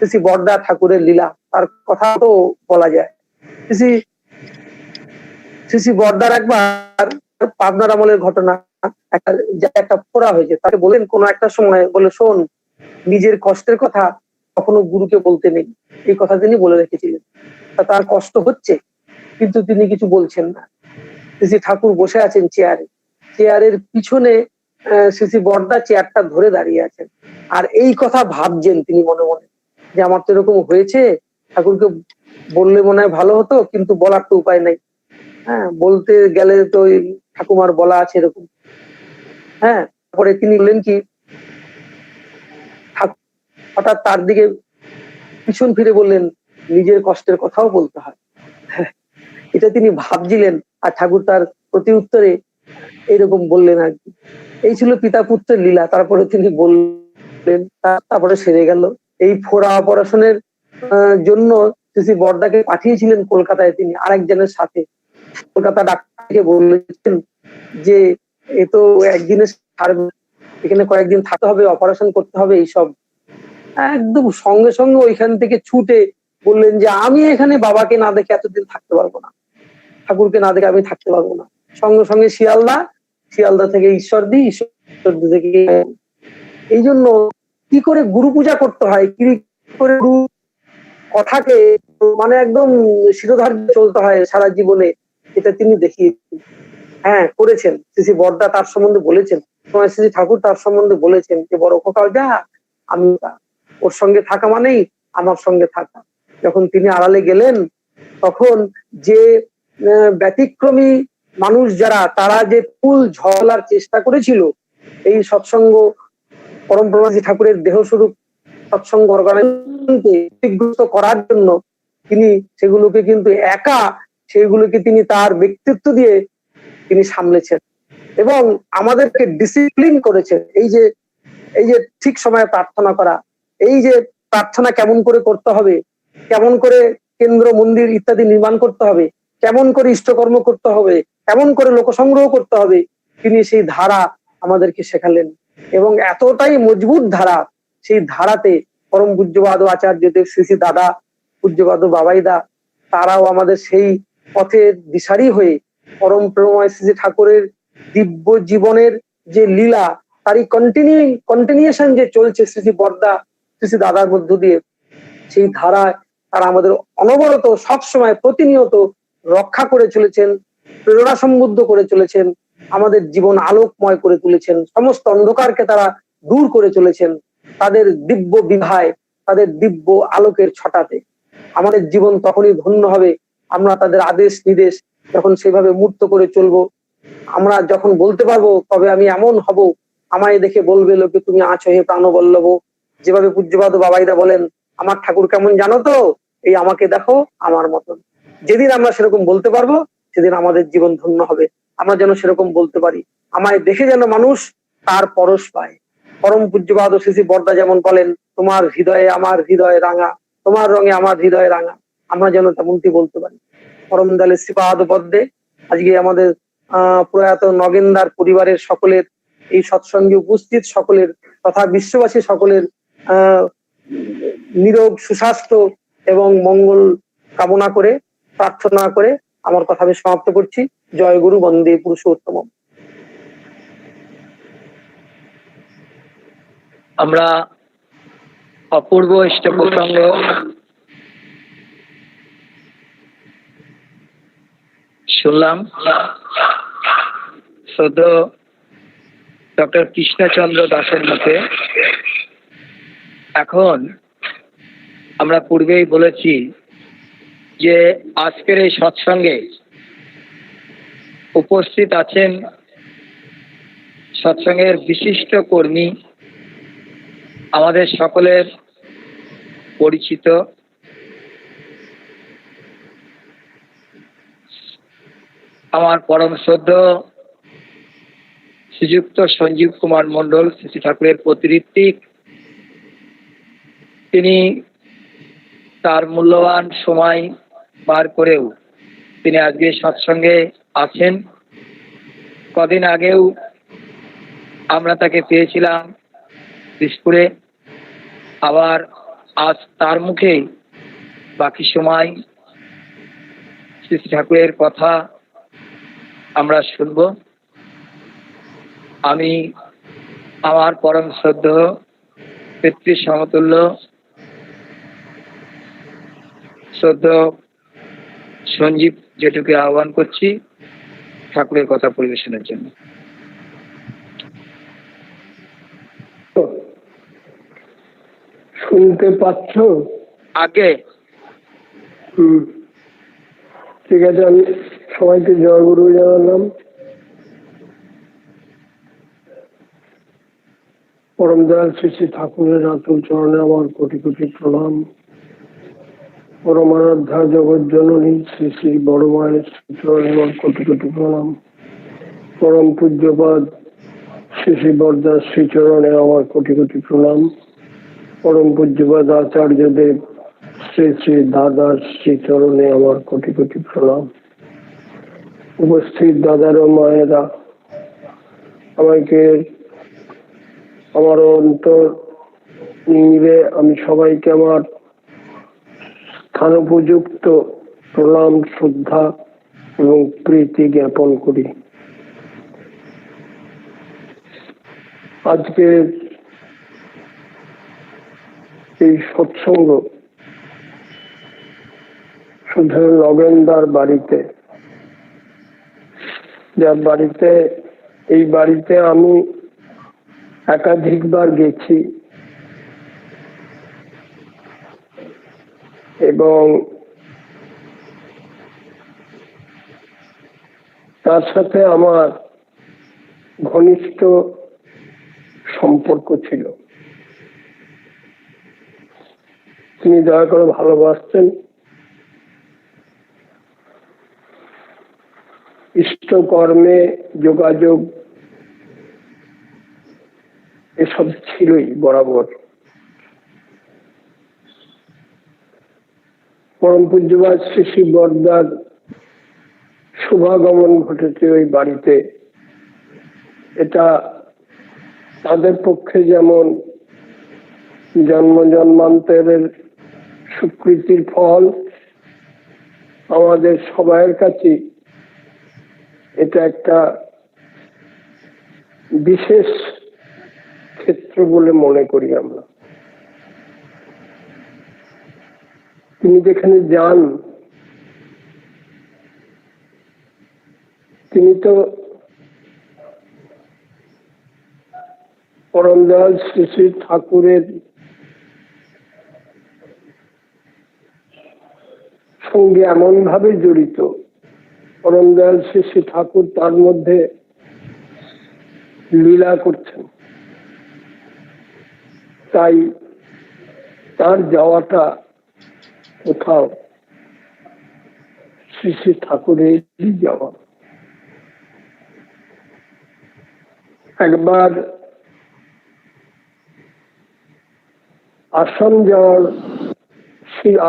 শ্রী বরদা ঠাকুরের লীলা, তার কথা তো বলা যায়। শ্রী শ্রী বরদার একবার পাবনার আমলের ঘটনা, একটা ফোড়া হয়েছে, তাকে বলেন কোন একটা সময়, বলে শোন, নিজের কষ্টের কথা কখনো গুরুকে বলতে নেই, এই কথা তিনি বলে রেখেছিলেন। তার কষ্ট হচ্ছে কিন্তু তিনি কিছু বলছেন না। শ্রী ঠাকুর বসে আছেন চেয়ারে, চেয়ারের পিছনে শ্রী বরদা চেয়ারটা ধরে দাঁড়িয়ে আছেন, আর এই কথা ভাবছেন তিনি মনে মনে, যে আমার তো এরকম হয়েছে, ঠাকুরকে বললে মনে হয় ভালো হতো, কিন্তু বলার তো উপায় নাই। হ্যাঁ, বলতে গেলে তো ওই ঠাকুমার বলা আছে এরকম। হ্যাঁ, তারপরে তিনি বললেন কি, হঠাৎ তার দিকে পিছন ফিরে বললেন, নিজের কষ্টের কথাও বলতে হয়। এটা তিনি ভাবছিলেন, আর ঠাকুর তার প্রতি উত্তরে এইরকম বললেন আর কি। এই ছিল পিতা পুত্রের লীলা। তারপরে তিনি বললেন, তারপরে সেরে গেল। এই ফোড়া অপারেশনের জন্য শ্রী বরদাকে পাঠিয়েছিলেন কলকাতায় তিনি আরেকজনের সাথে। কলকাতা ডাক্তারকে বলেছেন যে এ তো একদিনে সারবে, এখানে কয়েকদিন থাকতে হবে, অপারেশন করতে হবে, এইসব। একদম সঙ্গে সঙ্গে ওইখান থেকে ছুটে বললেন যে আমি এখানে বাবাকে না দেখে এতদিন থাকতে পারবো না, ঠাকুরকে না দেখে আমি থাকতে পারবো না। সঙ্গে সঙ্গে শিয়ালদা, শিয়ালদা থেকে ঈশ্বরদী, ঈশ্বরদী থেকে। এই জন্য কি করে গুরু পূজা করতে হয়, কি করে গুরু কথাকে মানে একদম শিরোধার্য চলতে হয় সারা জীবনে, এটা তিনি দেখিয়েছেন। হ্যাঁ, করেছেন। শ্রী বরদা তার সম্বন্ধে বলেছেন, শ্রী ঠাকুর তার সম্বন্ধে বলেছেন যে বড় খোকাও যা, আমি ওর সঙ্গে থাকা মানেই আমার সঙ্গে থাকা। যখন তিনি আড়ালে গেলেন, তখন যে ব্যতিক্রমী মানুষ যারা, তারা যে ফুল ঝলার চেষ্টা করেছিল এই সৎসঙ্গ পরম ব্রহ্মজি ঠাকুরের দেহস্বরূপ সৎসঙ্গ অর্গানাইজেশনকে ক্ষতিগ্রস্ত করার জন্য, তিনি সেগুলোকে কিন্তু একা, সেগুলোকে তিনি তার ব্যক্তিত্ব দিয়ে তিনি সামলেছেন এবং আমাদেরকে ডিসিপ্লিন করেছেন। এই যে ঠিক সময়ে প্রার্থনা করা, এই যে প্রার্থনা কেমন করে করতে হবে, কেমন করে কেন্দ্র মন্দির ইত্যাদি নির্মাণ করতে হবে, কেমন করে ইষ্টকর্ম করতে হবে, কেমন করে লোকসংগ্রহ করতে হবে, তিনি সেই ধারা আমাদেরকে শেখালেন। এবং এতটাই মজবুত ধারা, সেই ধারাতে পরম পূজ্যপাদ আচার্যদেব শ্রী শ্রী দাদা পূজ্যপাদ বাবাইদা, তারাও আমাদের সেই পথের দিশারি হয়ে পরম প্রেমময় শ্রী ঠাকুরের দিব্য জীবনের যে লীলা, তারই কন্টিনিউশন যে চলছে শ্রী বরদা শ্রী দাদার মধ্য দিয়ে, সেই ধারায় তারা আমাদের অনবরত সবসময় প্রতিনিয়ত রক্ষা করে চলেছেন, প্রেরণা সমৃদ্ধ করে চলেছেন, আমাদের জীবন আলোকময় করে তুলেছেন, সমস্ত অন্ধকারকে তারা দূর করে চলেছেন তাদের দিব্য বিভায়, তাদের দিব্য আলোকের ছটাতে। আমাদের জীবন তখনই ধন্য হবে আমরা তাদের আদেশ নির্দেশ যখন সেভাবে মূর্ত করে চলবো। আমরা যখন বলতে পারবো, তবে আমি এমন হব, আমায় দেখে বলবে লোকে তুমি আছো হে প্রাণবল্লভ। যেভাবে পূজ্যপাদ বাবাইদা বলেন, আমার ঠাকুর কেমন জানো তো, এই আমাকে দেখো আমার মতন। যেদিন আমরা সেরকম বলতে পারবো, সেদিন আমাদের জীবন ধন্য হবে। আমরা যেন সেরকম বলতে পারি, আমায় দেখে যেন মানুষ তার পরশ পায়। পরম পূজ্যপাদ শ্রী বরদা যেমন বলেন, তোমার হৃদয়ে আমার হৃদয় রাঙা, তোমার রঙে আমার হৃদয় রাঙা, আমরা যেন তেমনটি বলতে পারি। পরম দয়ালে শ্রীপাদ পদ্মে আজকে আমাদের প্রয়াত নগেনদার পরিবারের সকলের, এই সৎসঙ্গে উপস্থিত সকলের তথা বিশ্ববাসী সকলের নিরোগ সুস্বাস্থ্য এবং মঙ্গল কামনা করে, প্রার্থনা করে আমার কথা আমি সমাপ্ত করছি। জয় গুরু, বন্দে পুরুষোত্তম। আমরা অপূর্ব ইষ্ট প্রসঙ্গ শুনলাম। শ্রদ্ধেয় ডক্টর কৃষ্ণচন্দ্র দাসের মুখে। এখন আমরা পূর্বেই বলেছি যে আজকের এই সৎসঙ্গে উপস্থিত আছেন সৎসঙ্গের বিশিষ্ট কর্মী, আমাদের সকলের পরিচিত আমার পরম শ্রদ্ধেয় শ্রীযুক্ত সঞ্জীব কুমার মণ্ডল, শ্রী ঠাকুরের প্রতিঋত্বিক, তিনি তার মূল্যবান সময় বার করেও তিনি আজকে সৎসঙ্গে আছেন। কদিন আগেও আমরা তাকে পেয়েছিলাম দিসপুরে, আবার আজ তার মুখেই বাকি সময় শ্রী ঠাকুরের কথা আমরা শুনব। আমি আমার পরম শ্রদ্ধেয় পিতৃ সমতুল্য শ্রদ্ধেয় সঞ্জীব জেঠুকে আহ্বান করছি ঠাকুরের কথা পরিবেশনের জন্য। শুনতে পাচ্ছ? আগে ঠিক আছে, আমি সবাইকে জয়গুরু জানালাম। পরম দয়াল শ্রী শ্রী ঠাকুরের আতুল চরণে আমার কোটি কোটি প্রণাম। পরমারাধ্যা জগৎ জননী শ্রী শ্রী বড় মায়ের চরণে আমার কোটি কোটি প্রণাম। পরম পূজ্যপাদ শ্রী শ্রী বরদাস শ্রীচরণে আমার কোটি কোটি প্রণাম। পরম পূজ্যপাদ আচার্যদেব শ্রী শ্রী দাদার শ্রীচরণে আমার কোটি কোটি প্রণাম। উপস্থিত দাদার ও মায়েরা, আমাকে আমার অন্তর নিংড়ে আমি সবাইকে আমার স্থানোপযুক্ত প্রণাম, শ্রদ্ধা এবং প্রীতি জ্ঞাপন করি। আজকে এই সৎসঙ্গ শুধু নগেনদার বাড়িতে, যার বাড়িতে, এই বাড়িতে আমি একাধিকবার গেছি এবং তার সাথে আমার ঘনিষ্ঠ সম্পর্ক ছিল। তিনি দয়া করে ভালোবাসতেন, ইষ্টকর্মে যোগাযোগ এসব ছিলই বরাবর। পরম পূজ্যবাদ শ্রী শ্রী বরদার শুভাগমন ঘটেছে ওই বাড়িতে। এটা তাদের পক্ষে যেমন জন্ম জন্মান্তরের স্বীকৃতির ফল, আমাদের সবাইয়ের কাছে এটা একটা বিশেষ ক্ষেত্র বলে মনে করি আমরা। তিনি যেখানে যান, তিনি তো পরম দয়াল শ্রী শ্রী ঠাকুরের সঙ্গে এমন ভাবে জড়িত, পরম দয়াল শ্রী শ্রী ঠাকুর তার মধ্যে লীলা করছেন। তাই তার যাওয়াটা কোথাও শ্রী শ্রী ঠাকুরের যাওয়া। একবার আসাম যাওয়ার,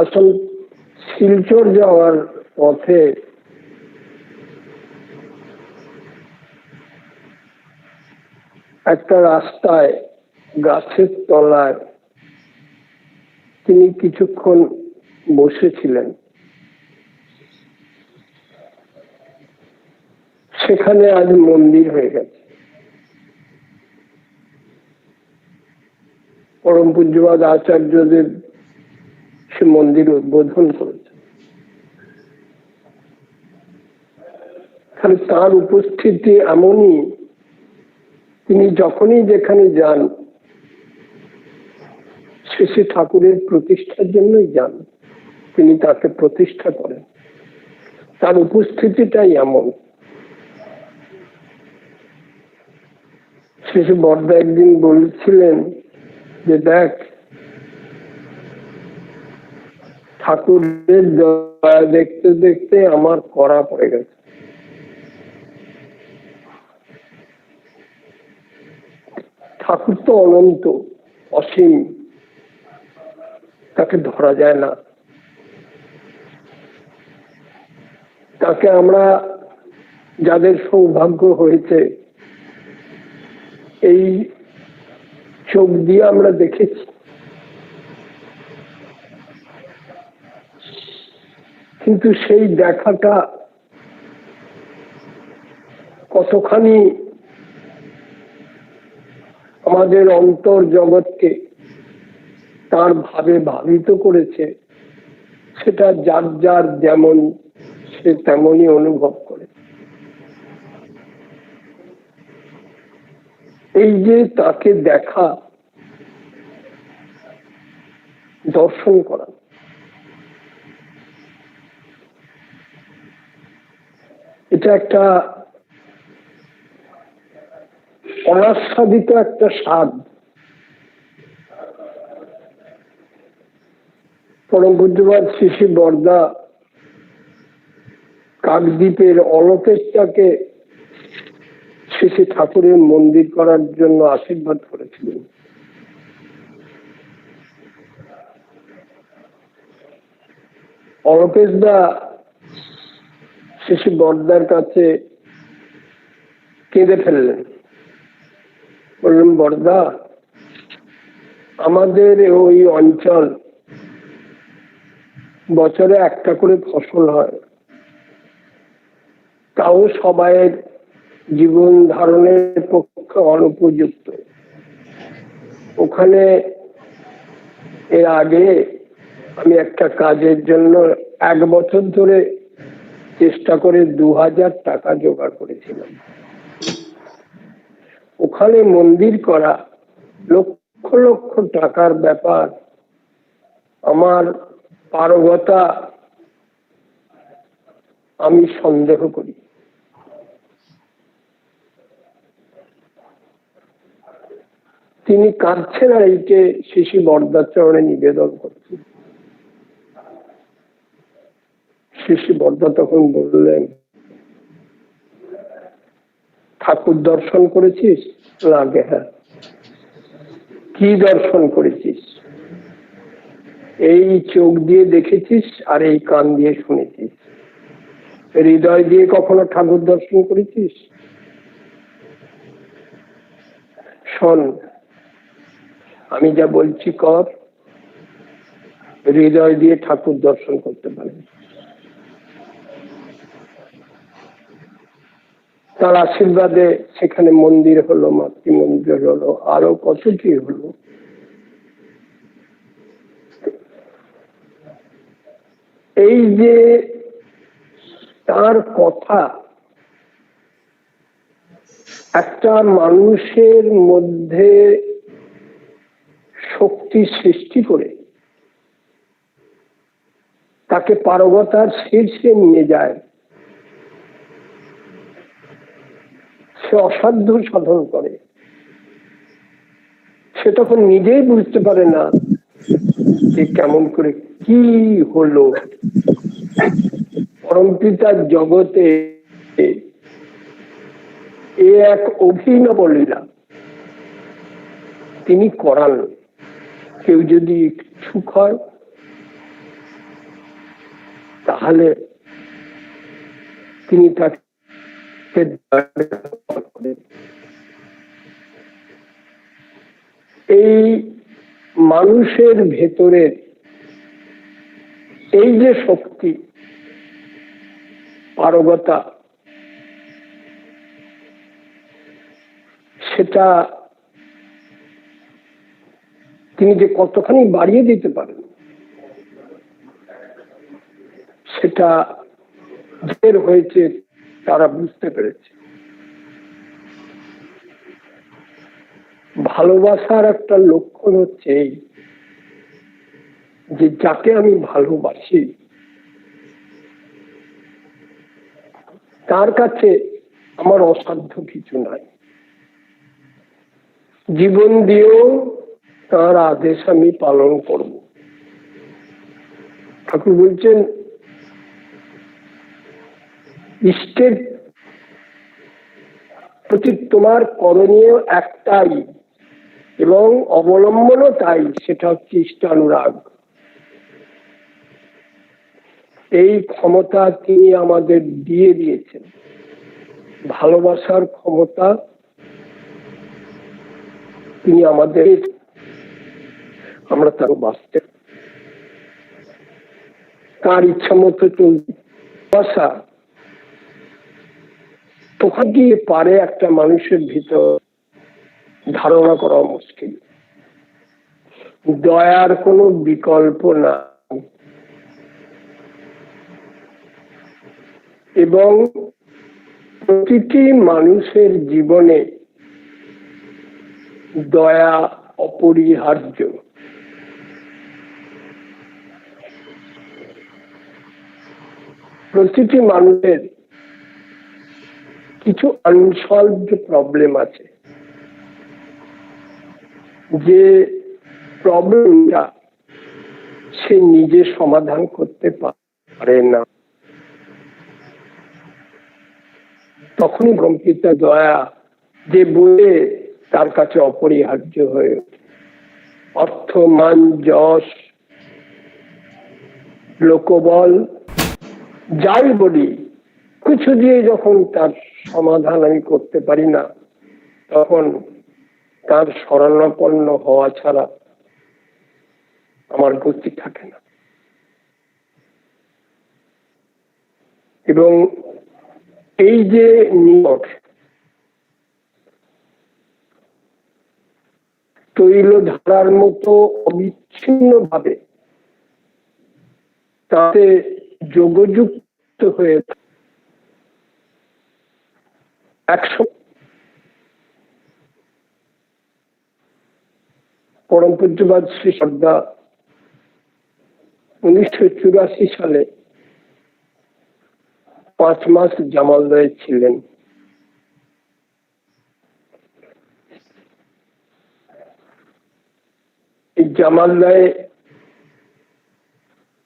আসাম শিলচর যাওয়ার পথে একটা রাস্তায় গাছের তলায় তিনি কিছুক্ষণ বসেছিলেন। সেখানে আজ মন্দির হয়ে গেছে। পরম পূজ্যপাদ আচার্যদেব সে মন্দির উদ্বোধন করেছে। তাহলে তার উপস্থিতি এমনই, তিনি যখনই যেখানে যান শ্রী শ্রী ঠাকুরের প্রতিষ্ঠার জন্যই যান, তিনি তাকে প্রতিষ্ঠা করেন। তার উপস্থিতিটাই এমন। শিশু বর্দা একদিন বলছিলেন যে দেখ, ঠাকুরের দয়া দেখতে দেখতে আমার কড়া পড়ে গেছে। ঠাকুর তো অনন্ত, অসীম, তাকে ধরা যায় না। তাকে আমরা যাদের সৌভাগ্য হয়েছে এই চোখ দিয়ে আমরা দেখেছি, কিন্তু সেই দেখাটা কতখানি আমাদের অন্তর জগৎকে তার ভাবে ভাবিত করেছে, সেটা যার যার যেমন সে তেমনই অনুভব করে। এই যে তাকে দেখা, দর্শন করা, এটা একটা অনাস্বাদিত একটা স্বাদ। পরম পূজ্যপাদ শ্রী শ্রী বর্দা কাকদ্বীপের অলকেশটাকে শ্রী শ্রী ঠাকুরের মন্দির করার জন্য আশীর্বাদ করেছিলেন। অলকেশদা শ্রী শ্রী বর্দার কাছে কেঁদে ফেললেন, বললেন বর্দা, আমাদের ওই অঞ্চল বছরে একটা করে ফসল হয়, তাও সবাইয়ের জীবন ধারণের পক্ষে অনুপযুক্ত। ওখানে এর আগে আমি একটা কাজের জন্য 1 বছর ধরে চেষ্টা করে 2000 টাকা জোগাড় করেছিলাম। ওখানে মন্দির করা লক্ষ লক্ষ টাকার ব্যাপার। আমার পারগতা আমি সন্দেহ করি। তিনি কাঁদছেন আর এইকে শ্রী শ্রী বর্দার চরণে নিবেদন করছেন। শ্রী শ্রী বর্দা তখন বললেন, ঠাকুর দর্শন করেছিস? লাগে, হ্যাঁ। কি দর্শন করেছিস? এই চোখ দিয়ে দেখেছিস আর এই কান দিয়ে শুনেছিস, হৃদয় দিয়ে কখনো ঠাকুর দর্শন করেছিস? শোন, আমি যা বলছি কর, হৃদয় দিয়ে ঠাকুর দর্শন করতে পারবি। তার আশীর্বাদে সেখানে মন্দির হলো, মাতৃ মন্দির হলো, আরো কত কি হলো। এই যে তার কথা একটা মানুষের মধ্যে শক্তি সৃষ্টি করে তাকে পারগতার শীর্ষে নিয়ে যায়, সে অসাধ্য সাধন করে। সে তখন নিজেই বুঝতে পারে না যে কেমন করে কি হলো। পরমপিতার জগতে এ এক অভিনব লীলা তিনি করান। কেউ যদি ইচ্ছুক হয় তাহলে তিনি তাকে এই মানুষের ভেতরের এই যে শক্তি, পারগতা, সেটা তিনি যে কতখানি বাড়িয়ে দিতে পারেন সেটা যাদের হয়েছে তারা বুঝতে পেরেছে। ভালোবাসার একটা লক্ষণ হচ্ছে এই যে যাকে আমি ভালোবাসি তার কাছে আমার অসাধ্য কিছু নাই। জীবন দিয়েও তার আদেশ আমি পালন করব। ঠাকুর বলছেন ইষ্টের প্রতি তোমার করণীয় একটাই এবং অবলম্বনও তাই, সেটা হচ্ছে ইষ্টানুরাগ। এই ক্ষমতা তিনি আমাদের দিয়ে দিয়েছেন, ভালোবাসার ক্ষমতা তিনি আমাদের, আমরা তার বাঁচতে তার ইচ্ছা মতো চলতে। ভালোবাসা তখন গিয়ে পারে একটা মানুষের ভিতর ধারণা করা মুশকিল। দয়ার কোনো বিকল্প না, এবং প্রতিটি মানুষের জীবনে দয়া অপরিহার্য। প্রতিটি মানুষের কিছু আনসলভড প্রবলেম আছে, যে প্রবলেমটা সে নিজে সমাধান করতে পারে না। তখনই ব্রহ্মপিতা দয়া যে বলে তার কাছে অপরিহার্য হয়ে ওঠে। অর্থ, মান, যশ, লোকবল যাই বলি, কিছু দিয়ে যখন তার সমাধান আমি করতে পারি না, তখন তার শরণাপন্ন হওয়া ছাড়া আমার গতি থাকে না। এবং এই যে নিকট তৈল ধারার মতো অবিচ্ছিন্ন ভাবে তাতে যোগযুক্ত হয়ে একসময় পরম পূজ্যপাদ শ্রী সর্দা 1984 সালে 5 মাস জামালদায় ছিলেন। এই জামালদায়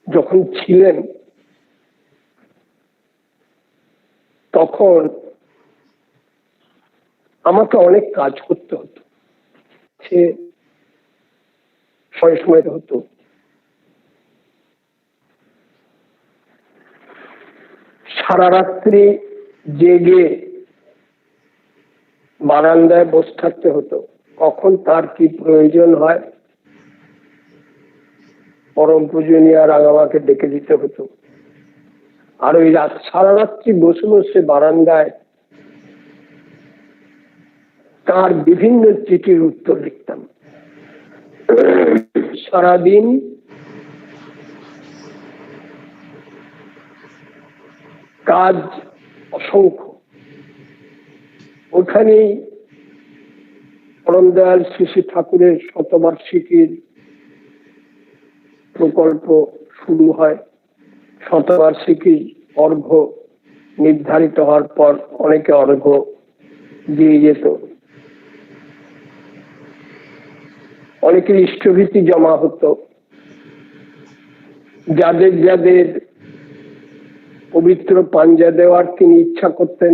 যখন ছিলেন তখন আমাকে অনেক কাজ করতে হতো, সে সময় হতো। সারা রাত্রি জেগে বারান্দায় বসে থাকতে হতো, কখন তার কি প্রয়োজন হয় পরম পূজনীয় রাঙামাকে ডেকে দিতে হতো। আর ওই সারা রাত্রি বসে বসে বারান্দায় তার বিভিন্ন চিঠির উত্তর লিখতাম। সারাদিন কাজ অসংখ্য। ওখানেই পরম দয়াল শ্রী শ্রী ঠাকুরের শতবার্ষিকীর প্রকল্প শুরু হয়। শতবার্ষিকী অর্ঘ্য নির্ধারিত হওয়ার পর অনেকে অর্ঘ্য দিয়ে যেত, অনেকের ইষ্টভীতি জমা হতো। যাদের যাদের পবিত্র পাঞ্জা দেওয়ার তিনি ইচ্ছা করতেন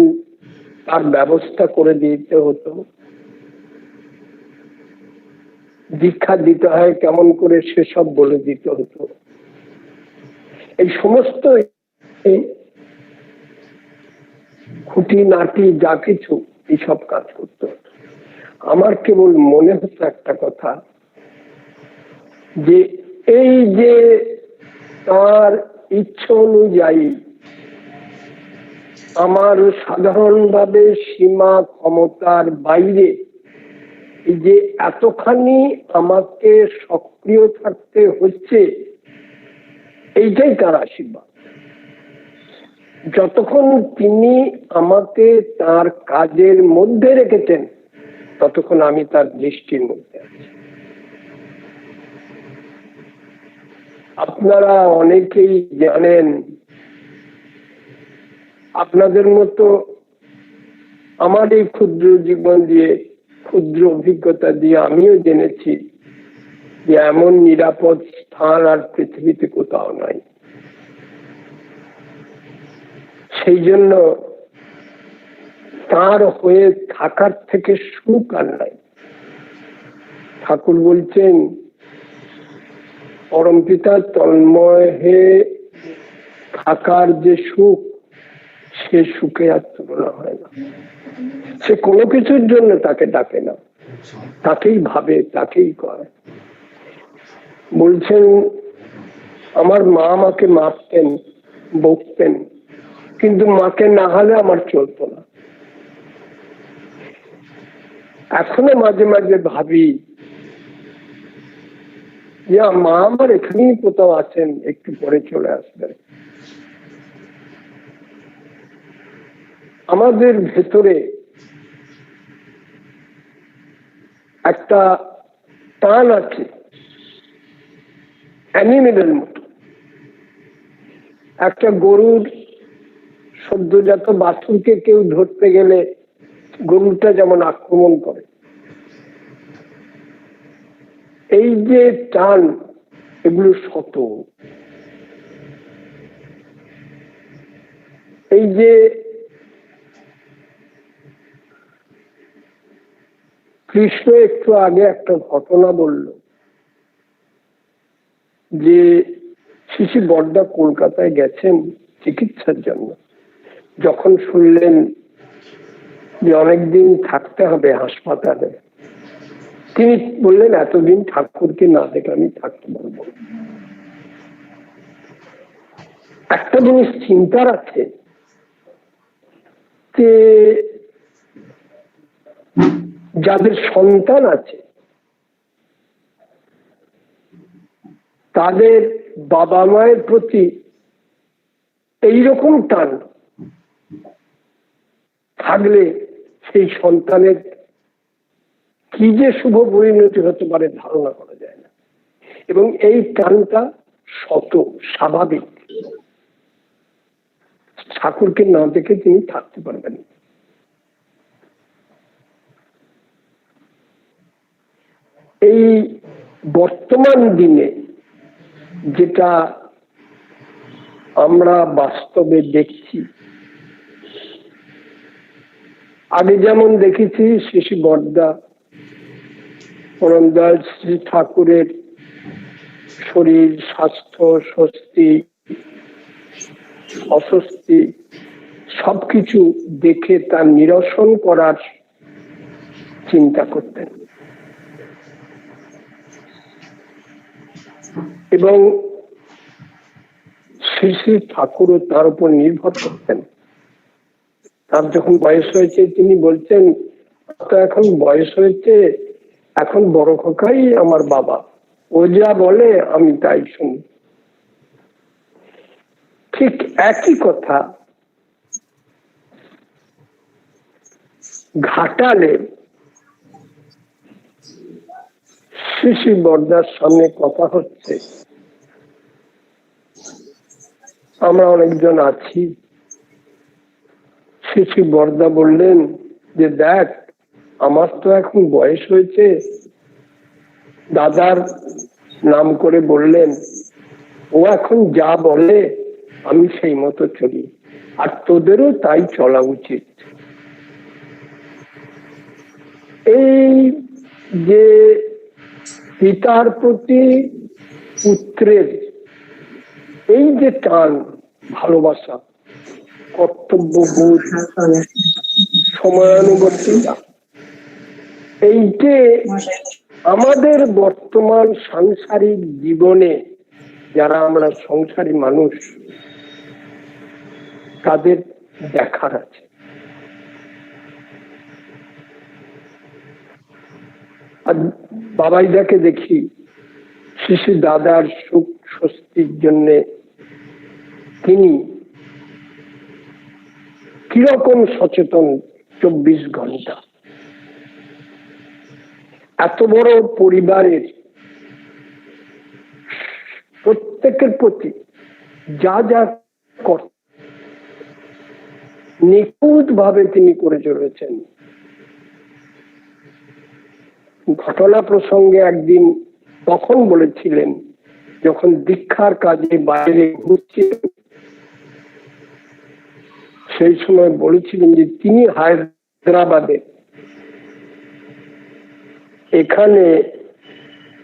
তার ব্যবস্থা করে দিতে হতো। দীক্ষা দিতে হয় কেমন করে সেসব বলে দিতে হতো। এই সমস্ত খুঁটিনাটি যা কিছু এইসব কাজ করতে হতো। আমার কেবল মনে হতো একটা কথা, যে এই যে তার ইচ্ছা অনুযায়ী আমার সাধারণভাবে সীমা ক্ষমতার বাইরে এই যে এতখানি আমাকে সক্রিয় থাকতে হচ্ছে, এইটাই তার আশীর্বাদ। যতক্ষণ তিনি আমাকে তার কাজের মধ্যে রেখেছেন ততক্ষণ আমি তার দৃষ্টির মধ্যে আছি। আপনারা অনেকেই জানেন, আপনাদের মতো আমার এই ক্ষুদ্র জীবন দিয়ে ক্ষুদ্র অভিজ্ঞতা দিয়ে আমিও জেনেছি যে এমন নিরাপদ স্থান আর পৃথিবীতে কোথাও নাই। সেই জন্য তার হয়ে থাকার থেকে সুখ আর নাই। ঠাকুর বলছেন পরমপিতা তন্ময় হয়ে থাকার যে সুখ, সে সুখে আর তুলনা হয় না। সে কোনো কিছুর জন্য তাকে ডাকে না, তাকেই ভাবে, তাকেই করে। বলছেন আমার মা আমাকে মারতেন, বকতেন, কিন্তু মাকে না হলে আমার চলতো না। এখনো মাঝে মাঝে ভাবি যে মা আমার এখানেই কোথাও আছেন, একটু পরে চলে আসবেন। আমাদের ভেতরে একটা টান আছে অ্যানিমেলের মতো। একটা গরুর সদ্যজাত বাছুরকে কেউ ধরতে গেলে গরুটা যেমন আক্রমণ করে, এই যে টান, এগুলো শত। এই যে কৃষ্ণ একটু আগে একটা ঘটনা বলল যে শিশি বড়দা কলকাতায় গেছেন চিকিৎসার জন্য। যখন শুনলেন যে অনেকদিন থাকতে হবে হাসপাতালে, তিনি বললেন এতদিন ঠাকুরকে না দেখে আমি থাকতে পারবো। একটা জিনিস চিন্তার আছে যে যাদের সন্তান আছে তাদের বাবা মায়ের প্রতি এইরকম টান থাকলে সেই সন্তানের কি যে শুভ পরিণতি হতে পারে ধারণা করা যায় না। এবং এই টানটা শত, স্বাভাবিক। ঠাকুরকে না দেখে তিনি থাকতে পারবেন। এই বর্তমান দিনে যেটা আমরা বাস্তবে দেখছি, আগে যেমন দেখেছি শিশি বড়দা পরমদয়াল শ্রী ঠাকুরের শরীর স্বাস্থ্য, স্বস্তি অস্বস্তি সবকিছু দেখে তার নিরসন করার চিন্তা করতেন এবং শ্রী শ্রী ঠাকুরও তার উপর নির্ভর করতেন। তার যখন বয়স হয়েছে তিনি বলছেন তো এখন বয়স হয়েছে, এখন বড় খোকাই আমার বাবা, ও যা বলে আমি তাই শুনি। ঠিক একই কথা ঘাটালে শিশি বড়দার সামনে কথা হচ্ছে, আমরা অনেকজন আছি। শিশি বড়দা বললেন যে দেখ আমার তো এখন বয়স হয়েছে, দাদার নাম করে বললেন, ও এখন যা বলে আমি সেই মতো চলি, আর তোদেরও তাই চলা উচিত। এই যে পিতার প্রতি পুত্রের এই যে টান, ভালোবাসা, কর্তব্যবোধ, সময়ানুবর্তিতা, এই যে আমাদের বর্তমান সাংসারিক জীবনে যারা আমরা সংসারী মানুষ তাদের দেখার আছে। আর বাবাইদাকে দেখি শিশু দাদার সুখ স্বস্তির জন্য তিনি কিরকম সচেতন 24 ঘন্টা। এত বড় পরিবারের প্রত্যেকের প্রতি যা যা নিখুঁত ভাবে তিনি করে চলেছেন। ঘটনা প্রসঙ্গে একদিন তখন বলেছিলেন, যখন দীক্ষার কাজে বাইরে ঘুরছিলেন, সেই সময় বলেছিলেন যে তিনি হায়দ্রাবাদে এখানে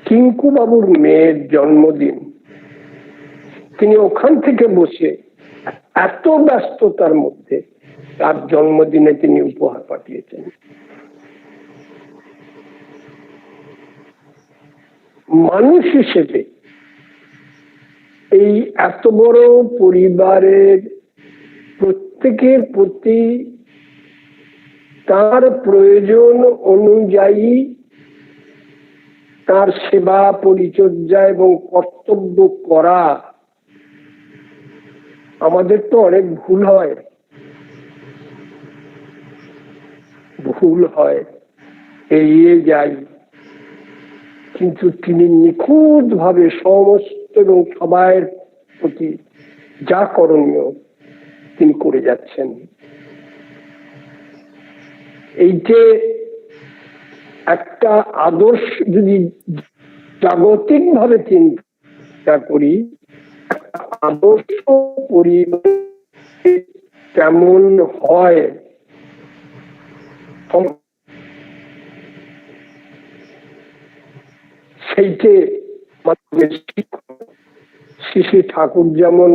কিঙ্কু বাবুর মেয়ের জন্মদিন, তিনি ওখান থেকে বসে এত ব্যস্ততার মধ্যে তার জন্মদিনে তিনি উপহার পাঠিয়েছেন। মানুষ হিসেবে এই এত বড় পরিবারের প্রত্যেকের প্রতি তার প্রয়োজন অনুযায়ী তার সেবা পরিচর্যা এবং কর্তব্য করা, আমাদের তো অনেক ভুল হয়, এড়িয়ে যাই, কিন্তু তিনি নিখুঁত ভাবে সমস্ত এবং সবার প্রতি যা করণীয় তিনি করে যাচ্ছেন। এই যে একটা আদর্শ যদি জাগতিক ভাবে চিন্তা করি, আদর্শ পরিবার কেমন হয়, সেইটে শ্রী শ্রী ঠাকুর যেমন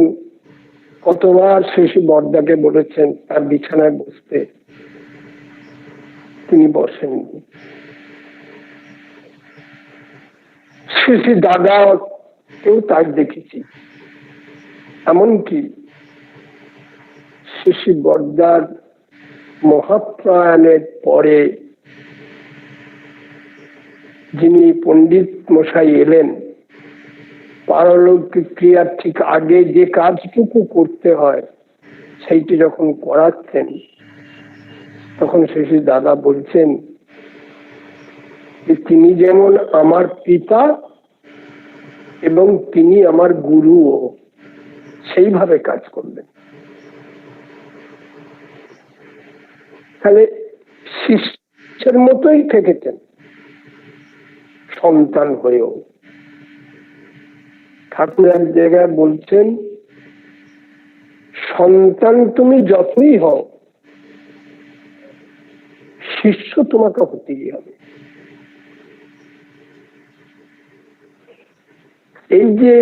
কতবার শ্রী শ্রী বরদাকে বলেছেন তার বিছানায় বসতে, তিনি বসেননি। শ্রী শ্রী দাদা কেউ তাই দেখেছি, এমনকি শ্রী শ্রী বরদার মহাপ্রয়াণের পরে যিনি পণ্ডিত মশাই এলেন, পারলৌকিক ক্রিয়ার ঠিক আগে যে কাজটুকু করতে হয় সেইটি যখন করাচ্ছেন, তখন শ্রী শ্রী দাদা বলছেন যে তিনি যেমন আমার পিতা এবং তিনি আমার গুরুও, সেইভাবে কাজ করলেন। তাহলে শিষ্যের মতোই থেকেছেন সন্তান হয়েও। ঠাকুর এক জায়গায় বলছেন, সন্তান তুমি যতই হও, শিষ্য তোমাকে হতেই হবে। এই যে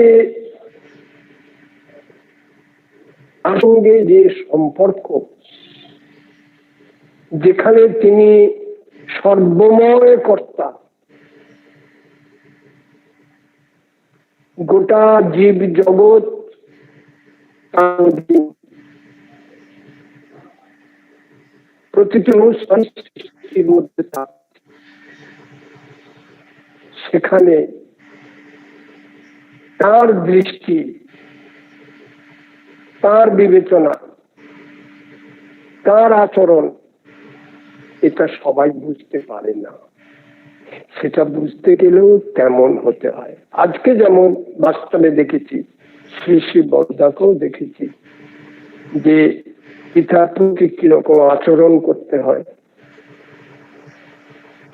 সঙ্গে যে সম্পর্ক, যেখানে তিনি সর্বময় কর্তা, গোটা জীব জগৎ প্রতিটি সৃষ্টির মধ্যে সেখানে তার দৃষ্টি, তার বিবেচনা, তার আচরণ, এটা সবাই বুঝতে পারে না। সেটা বুঝতে গেলেও তেমন হতে হয়। আজকে যেমন বাস্তবে দেখেছি, শ্রী শ্রী বরদাকেও দেখেছি যে পিতার প্রতি কিরকম আচরণ করতে হয়,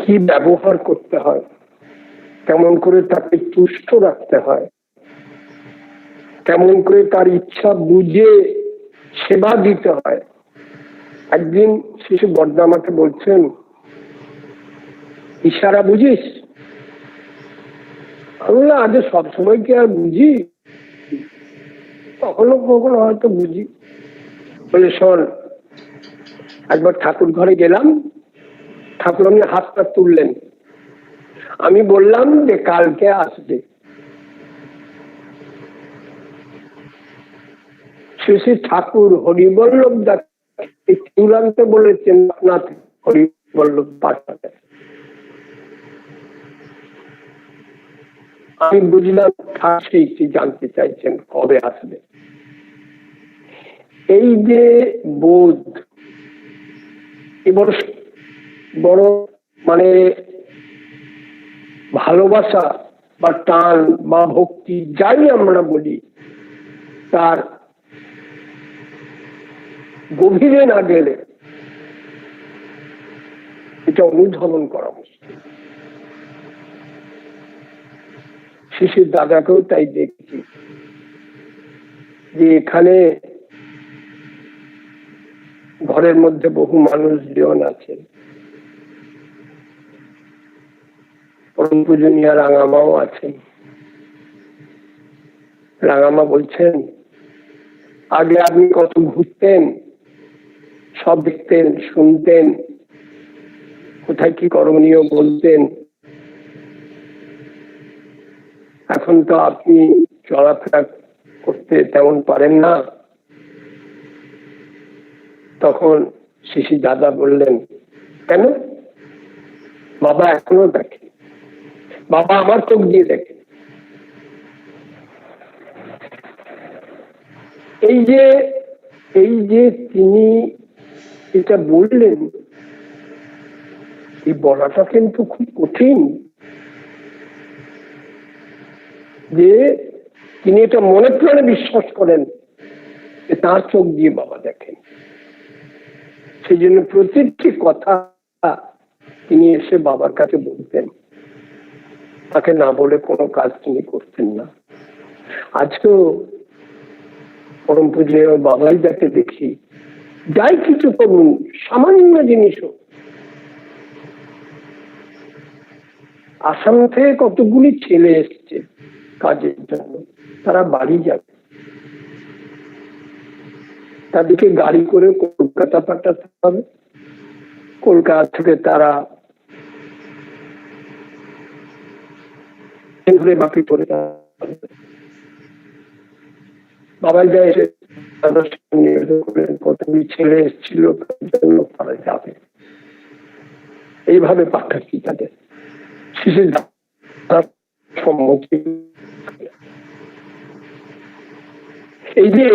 কি ব্যবহার করতে হয়, কেমন করে তাকে তুষ্ট রাখতে হয়, কেমন করে তার ইচ্ছা বুঝে সেবা দিতে হয়। একদিন শ্রী শ্রী বরদা আমাকে বলছেন, ইশারা বুঝিস? আমি আজ সবসময় কি আর বুঝি, কখনো কখনো হয়তো বুঝি। বলে শোন, একবার ঠাকুর ঘরে গেলাম, ঠাকুর আপনি হাতটা তুললেন, আমি বললাম যে কালকে আসবে। শ্রী শ্রী ঠাকুর হরিবল্লভ দাকে তুলান্তে বলেছেন আপনার হরিবল্লভ পাঠাতে। আমি বুঝলাম সেইটি জানতে চাইছেন কবে আসবে। এই যে বোধ, এবার বড় মানে ভালোবাসা বা টান বা ভক্তি যাই আমরা বলি, তার গভীরে না গেলে এটা অনুধাবন করা মুশকিল। শিশির দাদাকেও তাই দেখছি যে এখানে ঘরের মধ্যে বহু মানুষজন আছেন। পরম পূজনীয় রাঙামাও আছেন। রাঙামা বলছেন, আগে আপনি কত ঘুরতেন, সব দেখতেন, শুনতেন, কোথায় কি করণীয় বলতেন। এখন তো আপনি চলাফেরা করতে তেমন পারেন না। তখন শিশির দাদা বললেন, কেন? বাবা এখনো দেখে, বাবা আমার চোখ দিয়ে দেখে। এই যে তিনি এটা বললেন, এই বলাটা কিন্তু খুব কঠিন, যে তিনি এটা মনে প্রাণে বিশ্বাস করেন যে তার চোখ দিয়ে বাবা দেখেন। সেই জন্য প্রতিটি কথা তিনি এসে বাবার কাছে বলতেন, তাকে না বলে কোনো কাজ তিনি করতেন না। আজকেও পরম পূজনীয় বাবাই যাকে দেখি, যাই কিছু করুন, সামান্য জিনিসও, আসাম থেকে কতগুলি ছেলে এসছে কাজের জন্য, তারা বাড়ি যাবে, তাদেরকে গাড়ি করে কলকাতা পাঠাতে হবে। কলকাতা থেকে তারা বাকি করে বাবাই যা এসে কতগুলি ছেলে এসেছিল, তারা যাবে, এইভাবে পাঠাচ্ছি তাদের। শিশির সম্মতি। এই যে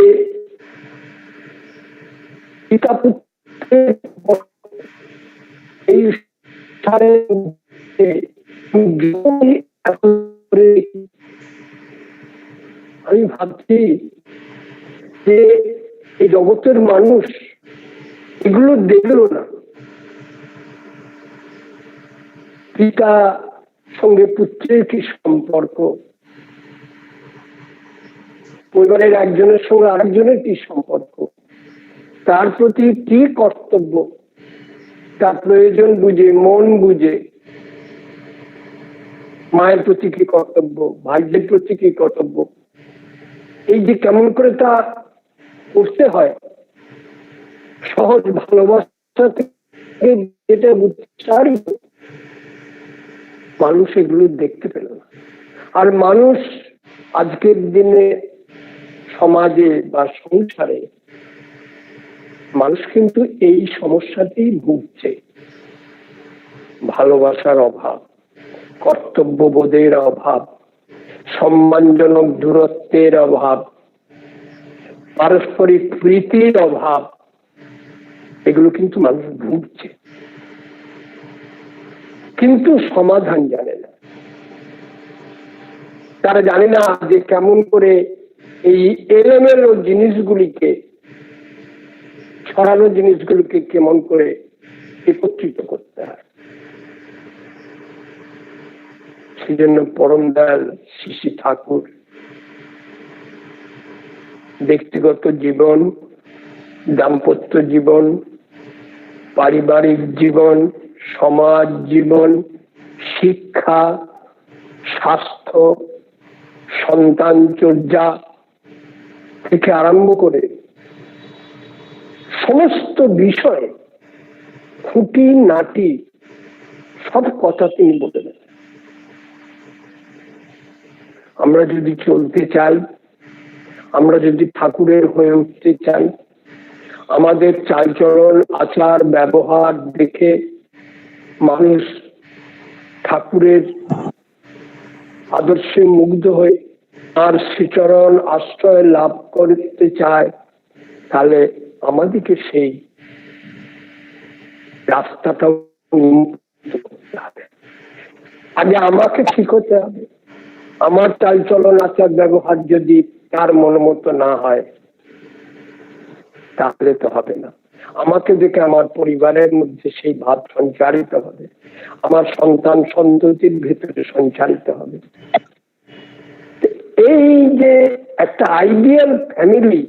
এই আমি ভাবছি যে এই জগতের মানুষ এগুলো দেখলো না। পিতা সঙ্গে পুত্রের কি সম্পর্ক, পরিবারের একজনের সঙ্গে আরেকজনের কি সম্পর্ক, তার প্রতি কি কর্তব্য, তার প্রয়োজন বুঝে, মন বুঝে, মায়ের প্রতি কি কর্তব্য, ভাইদের প্রতি কি কর্তব্য, এই যে কেমন করে তা করতে হয়, সহজ ভালোবাসা থেকে যেটা উচ্চারিত, মানুষ এগুলো দেখতে পেল না। আর মানুষ আজকের দিনে সমাজে বা সংসারে মানুষ কিন্তু এই সমস্যাতেই ভুগছে। ভালোবাসার অভাব, কর্তব্যবোধের অভাব, সম্মানজনক দূরত্বের অভাব, পারস্পরিক প্রীতির অভাব, এগুলো কিন্তু মানুষ ভুগছে, কিন্তু সমাধান জানে না। তারা জানে না যে কেমন করে এই এলোমেলো জিনিসগুলিকে, ছড়ানো জিনিসগুলিকে কেমন করে একত্রিত করতে হয়। সেই জন্য পরম দয়াল শ্রী ঠাকুর ব্যক্তিগত জীবন, দাম্পত্য জীবন, পারিবারিক জীবন, সমাজ জীবন, শিক্ষা, স্বাস্থ্য, সন্তান চর্যা থেকে আরম্ভ করে সমস্ত বিষয়ে খুঁটি নাটি সব কথা তিনি বলে দেন। আমরা যদি চলতে চাই, আমরা যদি ঠাকুরের হয়ে উঠতে চাই, আমাদের চালচলন, আচার, ব্যবহার দেখে মানুষ ঠাকুরের আদর্শে মুগ্ধ হয়ে তার শ্রীচরণ আশ্রয় লাভ করতে চায়, তাহলে আমাদেরকে সেই রাস্তাটা করতে হবে। আগে আমাকে ঠিক হতে হবে। আমার চালচলন, আচার, ব্যবহার যদি তার মনোমতো না হয় তাহলে তো হবে না। আমাকে দেখে আমার পরিবারের মধ্যে সেই ভাব সঞ্চারিত হবে, আমার সন্তান সন্ততির ভেতরে সঞ্চারিত হবে। এই যে একটা আইডিয়াল ফ্যামিলি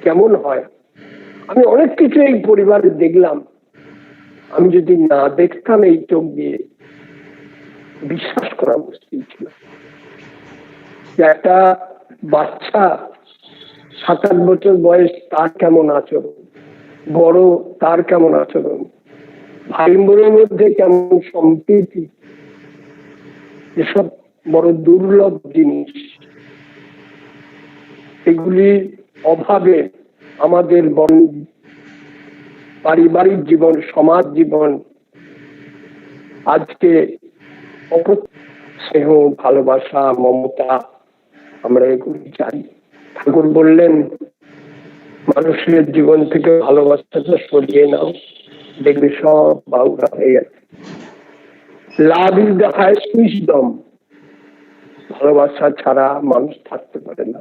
কেমন হয়, আমি অনেক কিছু এই পরিবারে দেখলাম। আমি যদি না দেখতাম এই চোখ দিয়ে, বিশ্বাস করা মুশকিল ছিল যে একটা বাচ্চা 7-8 বছর বয়স, তার কেমন আচরণ, বড় তার কেমন আচরণ, ভাই বোনের মধ্যে কেমন সম্প্রীতি, এসব বড় দুর্লভ জিনিস। এগুলির অভাবে আমাদের পারিবারিক জীবন, সমাজ জীবন আজকে স্নেহ, ভালোবাসা, মমতা, আমরা এগুলি চাই। ঠাকুর বললেন, মানুষের জীবন থেকে ভালোবাসাটা সরিয়ে নাও, দেখবে সব বাউরা হয়ে গেছে। Love is the highest wisdom. ভালোবাসা ছাড়া মানুষ থাকতে পারে না।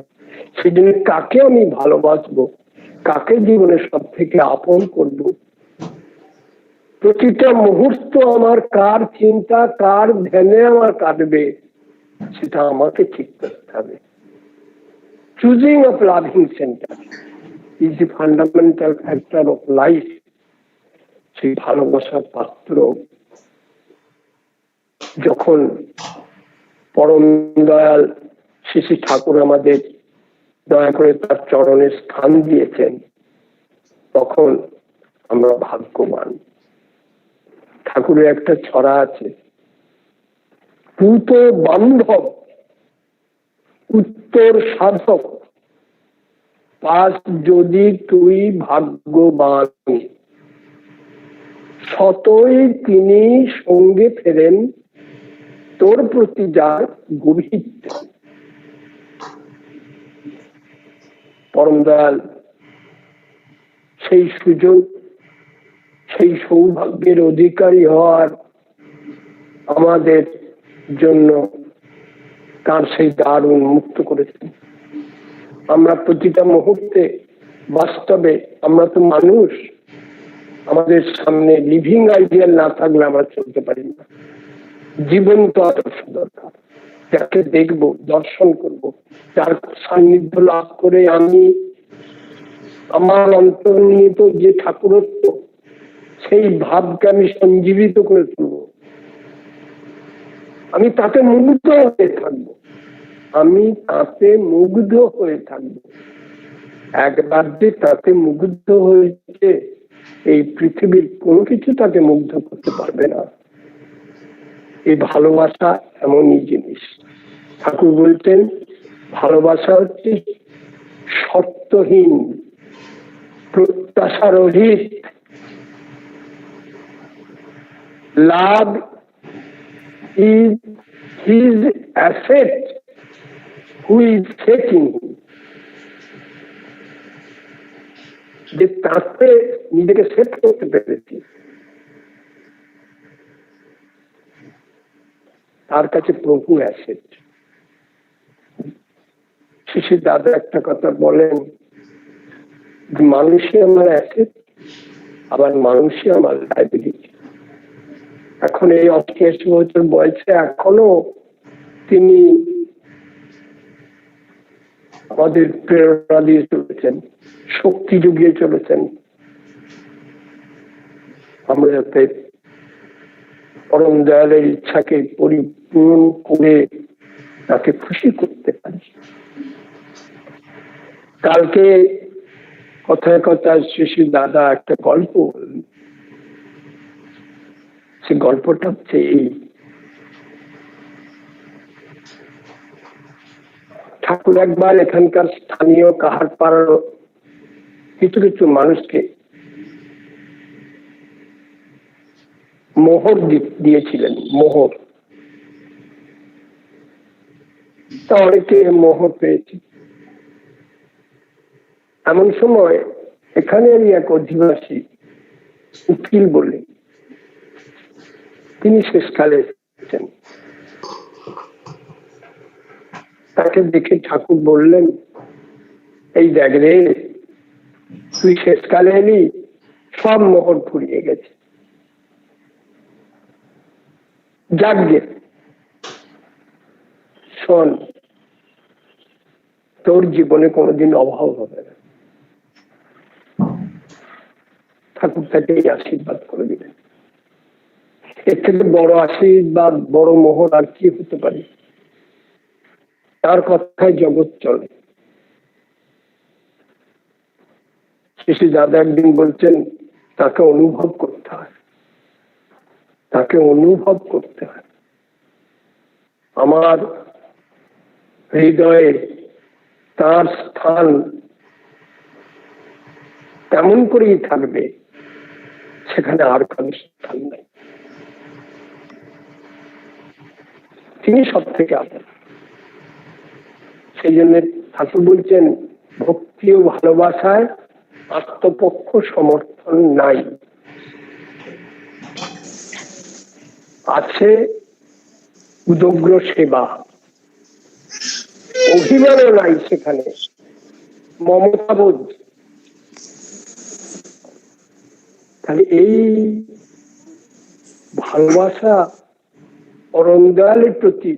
সেজন্য কাকে আমি ভালোবাসবো, কাকে জীবনে সব থেকে আপন করব, প্রতিটা মুহূর্ত আমার কার চিন্তা, কার ধ্যানে আমার কাটবে, সেটা আমাকে ঠিক করতে হবে। Choosing of loving centre is the fundamental factor of life. সেই ভালোবাসার পাত্র যখন পরম দয়াল শ্রী শ্রী ঠাকুর আমাদের দয়া করে তার চরণে স্থান দিয়েছেন, তখন আমরা ভাগ্যবান। ঠাকুরের একটা ছড়া আছে, পূত বান্ধব উত্তর সাধক, পাস যদি তুই ভাগ্যবান, শতই তিনি সঙ্গে ফেরেন তোর প্রতি যার গভীর। পরম দয়াল সেই সুযোগ, সেই সৌভাগ্যের অধিকারী হওয়ার আমাদের জন্য তার সেই দ্বার উন্মুক্ত করেছেন। আমরা প্রতিটা মুহূর্তে, বাস্তবে আমরা তো মানুষ, আমাদের সামনে লিভিং আইডিয়াল না থাকলে আমরা চলতে পারি না। জীবন্ত আদর্শ দরকার, যাকে দেখবো, দর্শন করব, যার সান্নিধ্য লাভ করে আমি আমার অন্তর্নিহিত যে ঠাকুরত্ব, সেই ভাবকে আমি সঞ্জীবিত করে তুলব। আমি তাতে মুগ্ধ হয়ে থাকবো, আমি তাতে মুগ্ধ হয়ে থাকবো। একবার যে তাতে মুগ্ধ হয়েছে, এই পৃথিবীর কোনো কিছু তাকে মুগ্ধ করতে পারবে না। এই ভালোবাসা এমনই জিনিস। ঠাকুর বলতেন, ভালোবাসা হচ্ছে শর্তহীন, প্রত্যাশা রহিত। Love is his asset who is setting. যে তাতে নিজেকে সেট করতে পেরেছি, তার কাছে প্রভু অ্যাসেট। শিশু দাদা একটা কথা বলেন, মানুষই আমার অ্যাসেট, আবার মানুষই আমার লাইবিলিটি। এখন এই 88 বছর বয়সে এখনো তিনি আমাদের প্রেরণা দিয়ে চলেছেন, শক্তি জুগিয়ে চলেছেন। আমরা যাতে পরম দয়ালের ইচ্ছাকে পরিপূর্ণ করে তাকে খুশি করতে পারি। কালকে কথায় কথায় শিশু দাদা একটা গল্প বললেন। সে গল্পটা হচ্ছে এই, ঠাকুর একবার এখানকার স্থানীয় কাহার পাড়ার কিছু কিছু মানুষকে মোহর দিয়েছিলেন। মোহর, তা অনেকে মোহর পেয়েছে। এমন সময় এখানেরই এক অধিবাসী উকিল বলে, তিনি শেষকালে এসেছেন। তাকে দেখে ঠাকুর বললেন, এই দেখ রে, তুই শেষকালে এলি, সব মোহর ফুরিয়ে গেছে। যাকগে, শোন, তোর জীবনে কোনোদিন অভাব হবে না। ঠাকুর তাকে এই আশীর্বাদ করে দিলেন। এর থেকে বড় আশীর্বাদ, বড় মোহর আর কি হতে পারে? তার কথায় জগৎ চলে। শ্রী দাদা একদিন বলছেন, তাকে অনুভব করতে হয়, তাকে অনুভব করতে হয়। আমার হৃদয়ে তার স্থান তেমন করেই থাকবে, সেখানে আর কারো স্থান নাই। তিনি সব থেকে আলাদা। সেই জন্য ঠাকুর বলছেন, ভক্তি ও ভালোবাসায় আত্মপক্ষ সমর্থন নাই, আছে উদগ্র সেবা। অভিমানও নাই সেখানে, মমতাবোধ। তাহলে এই ভালোবাসা পরম দয়ালের প্রতি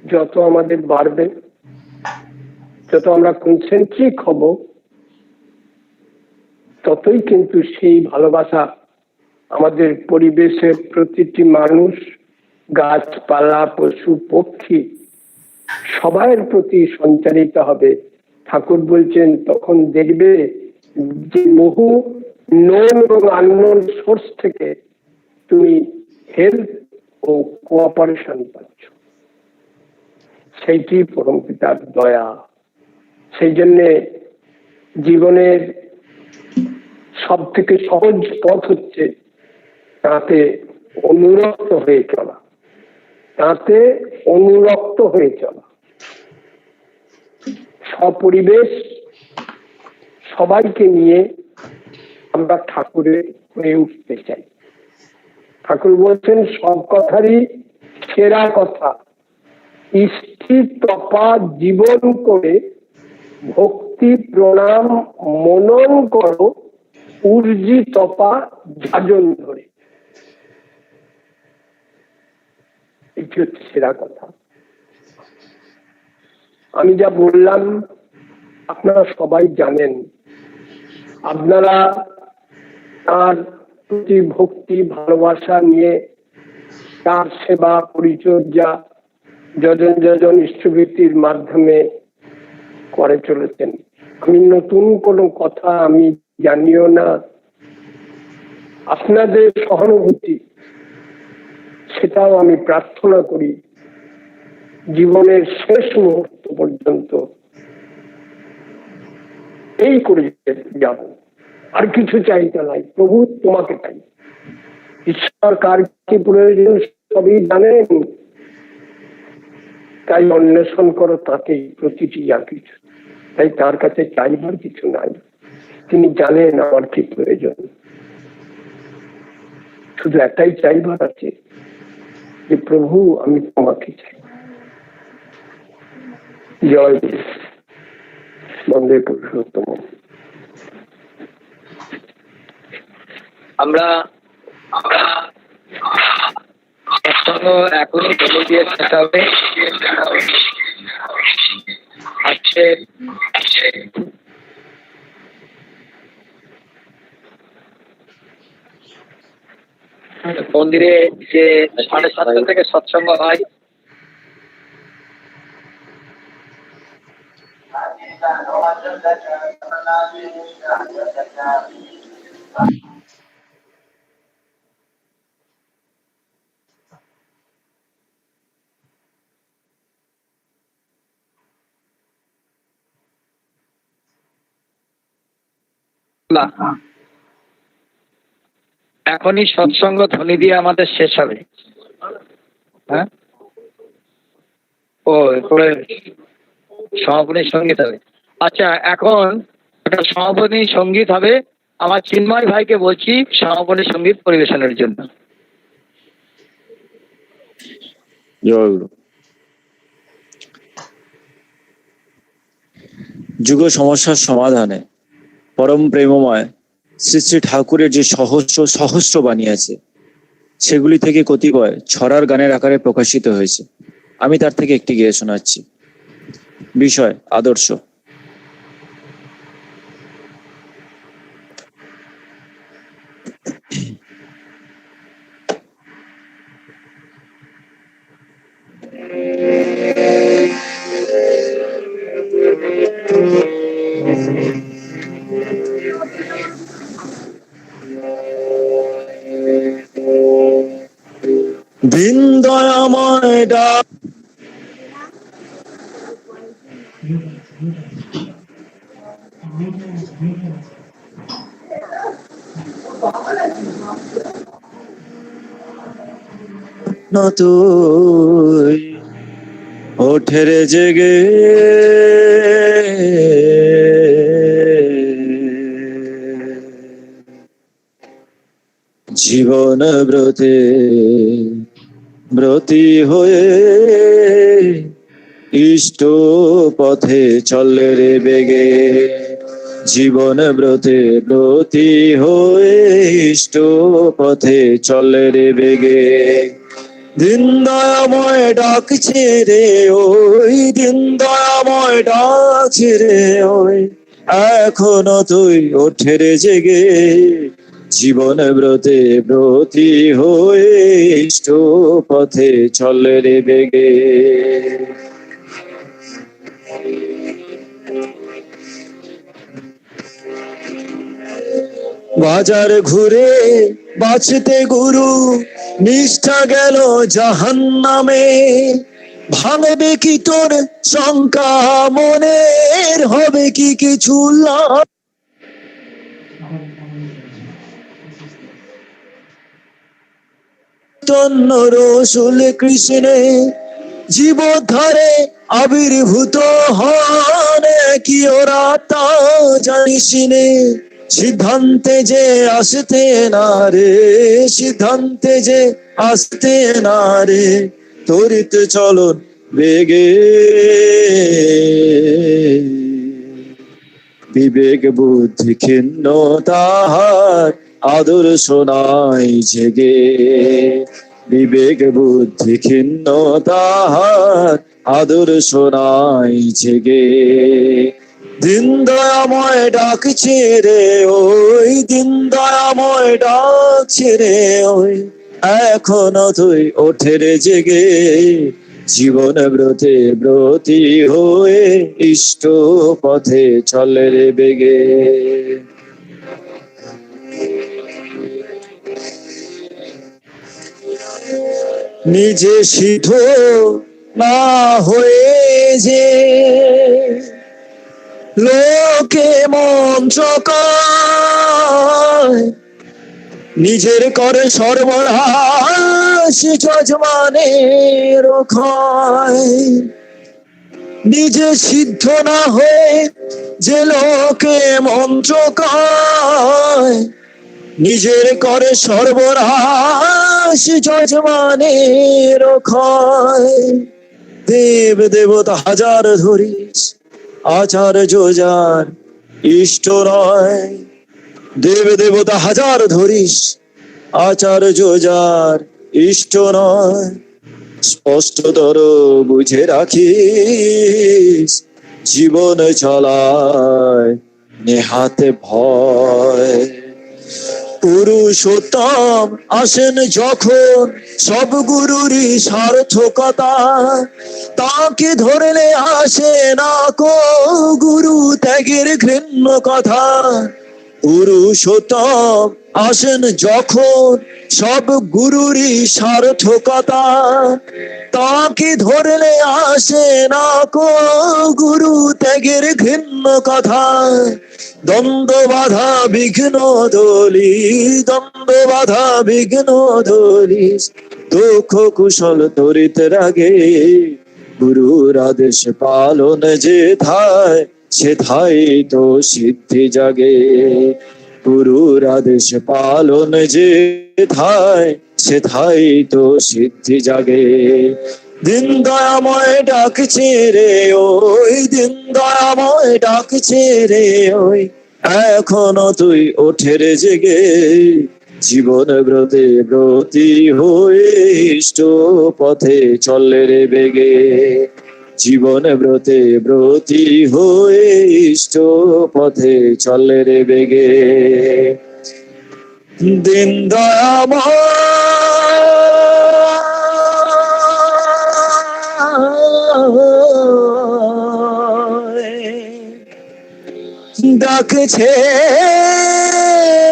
যত আমাদের বাড়বে, যত আমরা কনসেন্ট্রিক হব, ততই কিন্তু সেই ভালোবাসা আমাদের পরিবেশের প্রতিটি মানুষ, গাছপালা, পশু পক্ষী সবার প্রতি সঞ্চারিত হবে। ঠাকুর বলছেন, তখন দেখবে যে বহু নোন এবং আননোন সোর্স থেকে তুমি হেল্প ও কোঅপারেশন পাচ্ছ। সেইটি পরম পিতার দয়া। সেই জন্যে জীবনের সব থেকে সহজ পথ হচ্ছে তাতে অনুরক্ত হয়ে চলা, তাতে অনুরক্ত হয়ে চলা। সপরিবেশ সবাইকে নিয়ে আমরা ঠাকুরের হয়ে উঠতে চাই। ঠাকুর বলছেন, সব কথারই সেরা কথা, স্থির তপা জীবন করে ভক্তি প্রণাম মনন করো, উর্জি তপা যাজন ধরে। এটি হচ্ছে সেরা কথা। আমি যা বললাম আপনারা সবাই জানেন। আপনারা তার প্রতি ভক্তি ভালোবাসা নিয়ে তার সেবা পরিচর্যা যজন যজন ইষ্টভৃতির মাধ্যমে করে চলেছেন। আমি নতুন কোনো কথা আমি জানিও না। আপনাদের সহানুভূতি সেটাও আমি প্রার্থনা করি জীবনের শেষ মুহূর্ত পর্যন্ত এই করে যাব। আর কিছু চাইতে নাই, প্রভু তোমাকে চাই। ঈশ্বর কার কি প্রয়োজন সবই জানেন, তাই অন্বেষণ করো তাকেই প্রতিটি যা কিছু। তাই তার কাছে চাইবার কিছু নাই, তিনি জানেন আমার কি প্রয়োজন। শুধু একটাই চাইবার আছে, যে প্রভু আমি তোমাকে চাই। জয় বন্দে পুরুষোত্তম। আমরা এখনই বলে দিয়ে শেষ হবে। আজকে মন্দিরে যে 7:30 থেকে সৎসঙ্গ হয়, এখনই সৎসঙ্গ ধ্বনি দিয়ে আমাদের শেষ হবে। হ্যাঁ, ও এরপরে সমাপনী সঙ্গীত হবে। আচ্ছা, এখন একটা সমাপনী সঙ্গীত হবে। আমার চিন্ময় ভাইকে বলছি সমাপনী সঙ্গীত পরিবেশনের জন্য। যুগ সমস্যার সমাধানে পরম প্রেমময় শ্রী শ্রী ঠাকুরের যে সহস্র বাণী আছে, সেগুলি থেকে কতিপয় ছড়ার গানের আকারে প্রকাশিত হয়েছে। আমি তার থেকে একটি গেয়ে শোনাচ্ছি। বিষয় আদর্শ। ডাক তুই ওঠে রে জেগে জীবন ব্রতে ব্রতী হয়ে ইষ্ট পথে চলে রে বেগে জীবন ব্রতে ব্রতী হয়ে ইষ্ট পথে চলে রে বেগে দিন দয়াময় ডাকছে রে ওই দিন দয়াময় ডাকছে রে ওই এখনো তুই ওঠে রে জেগে জীবন ব্রতে ব্রতী হয়ে ইষ্ট পথে চলে রে বেগে বাজার ঘুরে বাঁচতে গুরু নিষ্ঠা গেল জাহান্নামে ভাঙবে কি তোর শঙ্কা মনের হবে কি কিছু লাভ তন্ন রসুল কৃষ্ণে জীবধারে আবির্ভূত হন কি ওরা তা জানিস নে সিদ্ধান্তে যে আসতে না রে সিদ্ধান্তে যে আসতে না রে তরিত চলন বেগে বিবেক বুদ্ধি ক্ষীণ তাহার আদর্শ নাই জেগে বিবেক বুদ্ধি ক্ষীণ তাহার আদর্শ নাই জেগে দিন দয়াময় ডাকছে রে ওই দিন দয়াময় ডাকছে রে ওই এখনো তুই ওঠে রে জেগে জীবন ব্রতে ব্রতী হয়ে ইষ্ট পথে চলে রে বেগে নিজে সিদ্ধ না হয়ে যে লোকে মন্ত্র কয় নিজের করে সর্বনাশ যজমানের ক্ষয় নিজে সিদ্ধ না হয়ে যে লোকে মন্ত্র কয় নিজের করে সর্বনাশ যজমানের ক্ষয় দেব দেবতা হাজার ধরিস আচার্য যার ইষ্ট নয় দেব দেবতা হাজার ধরিস আচার্য যার ইষ্ট নয় স্পষ্টতর বুঝে রাখিস জীবন চলায় নেহাতে ভয় পুরুষোত্তম আসেন যখন সব গুরুরই সার্থকতা তাকে ধরলে আসে না কো গুরু ত্যাগের ঘৃণ্য কথা পুরুষোত্তম আসেন যখন সব গুরুরই সার্থকতা তাকে ধরলে আসে না কো গুরু ত্যাগের ঘৃণ্য কথা দ্বন্দ্ব বাধা বিঘ্ন দলি দ্বন্দ্ব বাধা বিঘ্ন দলি দুঃখ কুশল তরিত রাগে গুরুর আদেশ পালন যে থায় সেথায় তো সিদ্ধি জাগে গুরুর আদেশ পালন যে থায় সেথায় তো সিদ্ধি জাগে দিন দয়াময় ডাকছে রে ওই দিন দয়াময় ডাকছে রে ওই এখনো তুই ওঠে রে জেগে জীবন ব্রতে ব্রতী হয়ে ইষ্ট পথে চলে রে বেগে জীবন ব্রতে ব্রতী হয়ে ইষ্ট পথে চলে রে বেগে দিন দয়াময় ডাকছে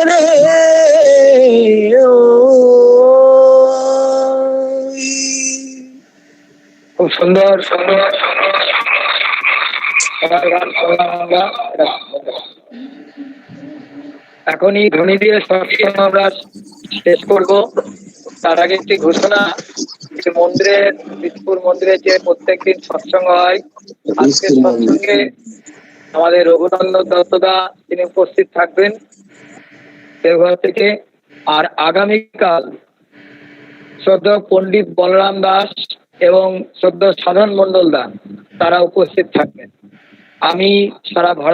রে খুব সুন্দর সুন্দর গান শুনলাম আমরা। এখনই ধ্বনি দিয়ে সৎসঙ্গ আমরা শেষ করব। তার আগে একটি ঘোষণা, যে মন্দিরের বীজপুর মন্দিরে যে প্রত্যেকদিন সৎসঙ্গ হয়, আজকে সৎসঙ্গে আমাদের রঘুনন্দন দত্তদা তিনি উপস্থিত থাকবেন দেওঘর থেকে। আর আগামীকাল শ্রদ্ধা পণ্ডিত বলরাম দাস এবং শ্রদ্ধা সাধন মন্ডল দা তারা উপস্থিত থাকবেন। আমি সারা ভারত